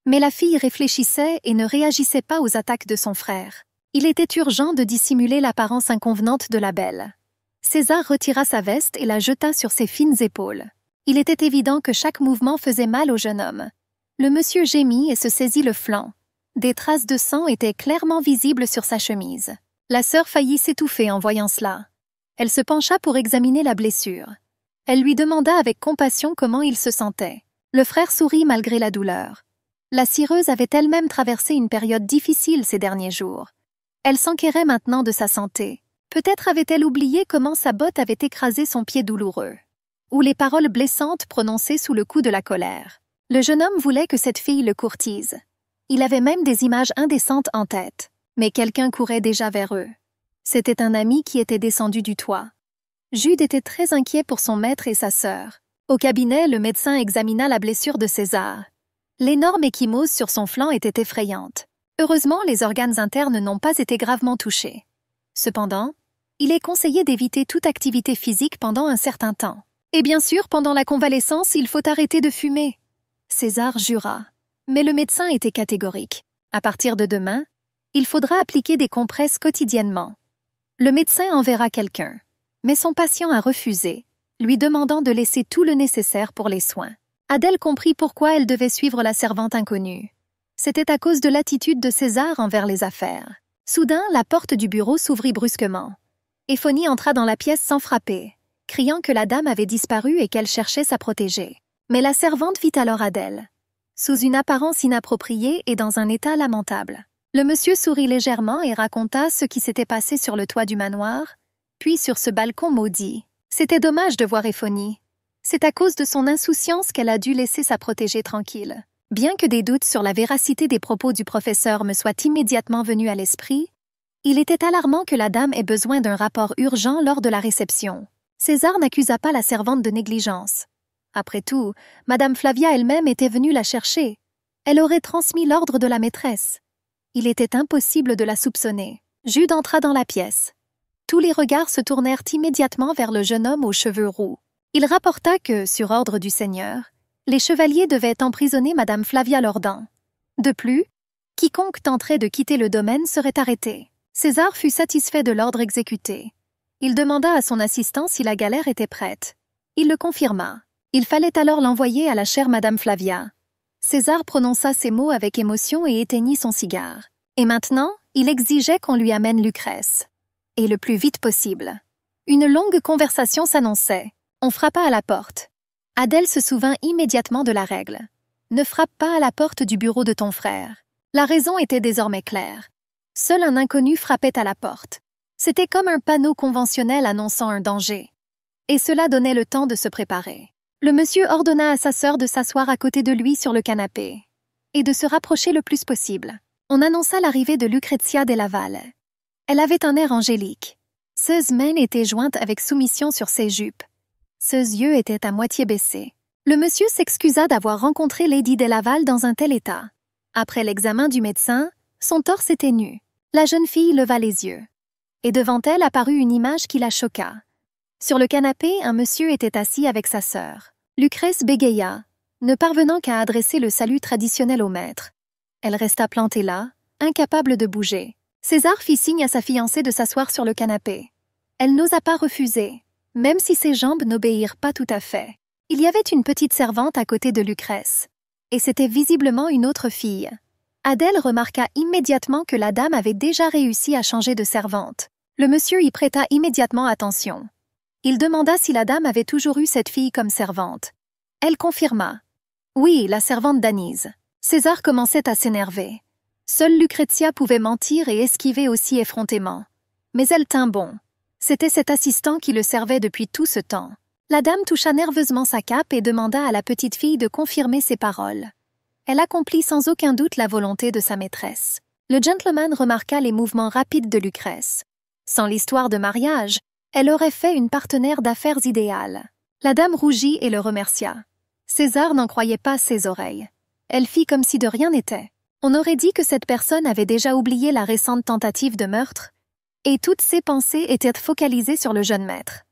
Mais la fille réfléchissait et ne réagissait pas aux attaques de son frère. Il était urgent de dissimuler l'apparence inconvenante de la belle. César retira sa veste et la jeta sur ses fines épaules. Il était évident que chaque mouvement faisait mal au jeune homme. Le monsieur gémit et se saisit le flanc. Des traces de sang étaient clairement visibles sur sa chemise. La sœur faillit s'étouffer en voyant cela. Elle se pencha pour examiner la blessure. Elle lui demanda avec compassion comment il se sentait. Le frère sourit malgré la douleur. La cireuse avait elle-même traversé une période difficile ces derniers jours. Elle s'enquérait maintenant de sa santé. Peut-être avait-elle oublié comment sa botte avait écrasé son pied douloureux. Ou les paroles blessantes prononcées sous le coup de la colère. Le jeune homme voulait que cette fille le courtise. Il avait même des images indécentes en tête. Mais quelqu'un courait déjà vers eux. C'était un ami qui était descendu du toit. Jude était très inquiet pour son maître et sa sœur. Au cabinet, le médecin examina la blessure de César. L'énorme échymose sur son flanc était effrayante. Heureusement, les organes internes n'ont pas été gravement touchés. Cependant, il est conseillé d'éviter toute activité physique pendant un certain temps. Et bien sûr, pendant la convalescence, il faut arrêter de fumer. César jura. Mais le médecin était catégorique. À partir de demain, il faudra appliquer des compresses quotidiennement. Le médecin enverra quelqu'un. Mais son patient a refusé, lui demandant de laisser tout le nécessaire pour les soins. Adèle comprit pourquoi elle devait suivre la servante inconnue. C'était à cause de l'attitude de César envers les affaires. Soudain, la porte du bureau s'ouvrit brusquement. Éphonie entra dans la pièce sans frapper, criant que la dame avait disparu et qu'elle cherchait sa protégée. Mais la servante vit alors Adèle, sous une apparence inappropriée et dans un état lamentable. Le monsieur sourit légèrement et raconta ce qui s'était passé sur le toit du manoir, puis sur ce balcon maudit. C'était dommage de voir Éphonie. C'est à cause de son insouciance qu'elle a dû laisser sa protégée tranquille. Bien que des doutes sur la véracité des propos du professeur me soient immédiatement venus à l'esprit, il était alarmant que la dame ait besoin d'un rapport urgent lors de la réception. César n'accusa pas la servante de négligence. Après tout, Madame Flavia elle-même était venue la chercher. Elle aurait transmis l'ordre de la maîtresse. Il était impossible de la soupçonner. Jude entra dans la pièce. Tous les regards se tournèrent immédiatement vers le jeune homme aux cheveux roux. Il rapporta que, sur ordre du seigneur, les chevaliers devaient emprisonner Madame Flavia Lordan. De plus, quiconque tenterait de quitter le domaine serait arrêté. César fut satisfait de l'ordre exécuté. Il demanda à son assistant si la galère était prête. Il le confirma. Il fallait alors l'envoyer à la chère Madame Flavia. César prononça ces mots avec émotion et éteignit son cigare. Et maintenant, il exigeait qu'on lui amène Lucrèce. Et le plus vite possible. Une longue conversation s'annonçait. On frappa à la porte. Adèle se souvint immédiatement de la règle. Ne frappe pas à la porte du bureau de ton frère. La raison était désormais claire. Seul un inconnu frappait à la porte. C'était comme un panneau conventionnel annonçant un danger. Et cela donnait le temps de se préparer. Le monsieur ordonna à sa sœur de s'asseoir à côté de lui sur le canapé et de se rapprocher le plus possible. On annonça l'arrivée de Lucrezia de Laval. Elle avait un air angélique. Ses mains étaient jointes avec soumission sur ses jupes. Ses yeux étaient à moitié baissés. Le monsieur s'excusa d'avoir rencontré Lady de Laval dans un tel état. Après l'examen du médecin, son torse était nu. La jeune fille leva les yeux. Et devant elle apparut une image qui la choqua. Sur le canapé, un monsieur était assis avec sa sœur. Lucrèce bégaya, ne parvenant qu'à adresser le salut traditionnel au maître. Elle resta plantée là, incapable de bouger. César fit signe à sa fiancée de s'asseoir sur le canapé. Elle n'osa pas refuser, même si ses jambes n'obéirent pas tout à fait. Il y avait une petite servante à côté de Lucrèce. Et c'était visiblement une autre fille. Adèle remarqua immédiatement que la dame avait déjà réussi à changer de servante. Le monsieur y prêta immédiatement attention. Il demanda si la dame avait toujours eu cette fille comme servante. Elle confirma. Oui, la servante d'Anise. César commençait à s'énerver. Seule Lucrezia pouvait mentir et esquiver aussi effrontément. Mais elle tint bon. C'était cet assistant qui le servait depuis tout ce temps. La dame toucha nerveusement sa cape et demanda à la petite fille de confirmer ses paroles. Elle accomplit sans aucun doute la volonté de sa maîtresse. Le gentleman remarqua les mouvements rapides de Lucrèce. Sans l'histoire de mariage, elle aurait fait une partenaire d'affaires idéale. La dame rougit et le remercia. César n'en croyait pas ses oreilles. Elle fit comme si de rien n'était. On aurait dit que cette personne avait déjà oublié la récente tentative de meurtre, et toutes ses pensées étaient focalisées sur le jeune maître.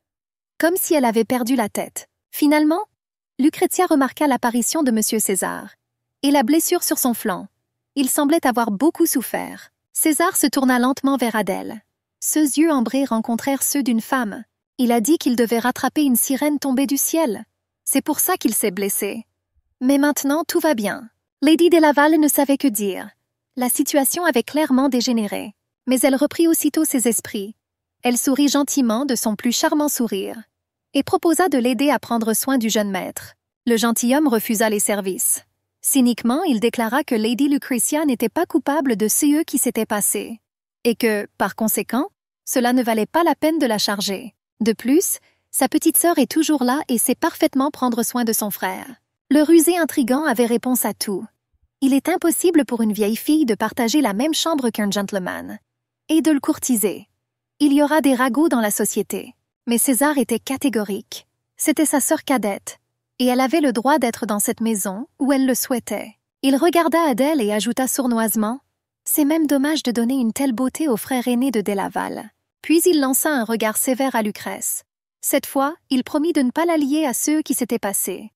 Comme si elle avait perdu la tête. Finalement, Lucrezia remarqua l'apparition de M. César, et la blessure sur son flanc. Il semblait avoir beaucoup souffert. César se tourna lentement vers Adèle. Ses yeux ambrés rencontrèrent ceux d'une femme. Il a dit qu'il devait rattraper une sirène tombée du ciel. C'est pour ça qu'il s'est blessé. Mais maintenant, tout va bien. Lady de Laval ne savait que dire. La situation avait clairement dégénéré. Mais elle reprit aussitôt ses esprits. Elle sourit gentiment de son plus charmant sourire et proposa de l'aider à prendre soin du jeune maître. Le gentilhomme refusa les services. Cyniquement, il déclara que Lady Lucrezia n'était pas coupable de ce qui s'était passé et que, par conséquent, cela ne valait pas la peine de la charger. De plus, sa petite sœur est toujours là et sait parfaitement prendre soin de son frère. Le rusé intrigant avait réponse à tout. Il est impossible pour une vieille fille de partager la même chambre qu'un gentleman et de le courtiser. Il y aura des ragots dans la société. Mais César était catégorique. C'était sa sœur cadette, et elle avait le droit d'être dans cette maison où elle le souhaitait. Il regarda Adèle et ajouta sournoisement « C'est même dommage de donner une telle beauté au frère aîné de Delaval. » Puis il lança un regard sévère à Lucrèce. Cette fois, il promit de ne pas la lier à ceux qui s'étaient passés.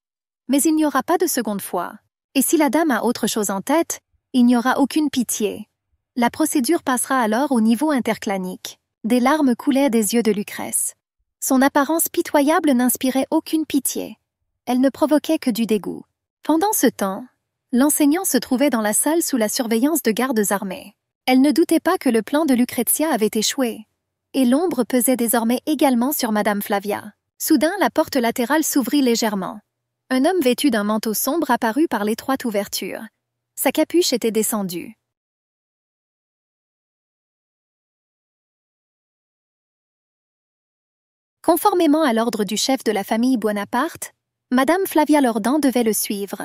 Mais il n'y aura pas de seconde fois. Et si la dame a autre chose en tête, il n'y aura aucune pitié. La procédure passera alors au niveau interclanique. Des larmes coulaient des yeux de Lucrèce. Son apparence pitoyable n'inspirait aucune pitié. Elle ne provoquait que du dégoût. Pendant ce temps, l'enseignant se trouvait dans la salle sous la surveillance de gardes armés. Elle ne doutait pas que le plan de Lucrezia avait échoué. Et l'ombre pesait désormais également sur Madame Flavia. Soudain, la porte latérale s'ouvrit légèrement. Un homme vêtu d'un manteau sombre apparut par l'étroite ouverture. Sa capuche était descendue. Conformément à l'ordre du chef de la famille Bonaparte, Madame Flavia Lordan devait le suivre.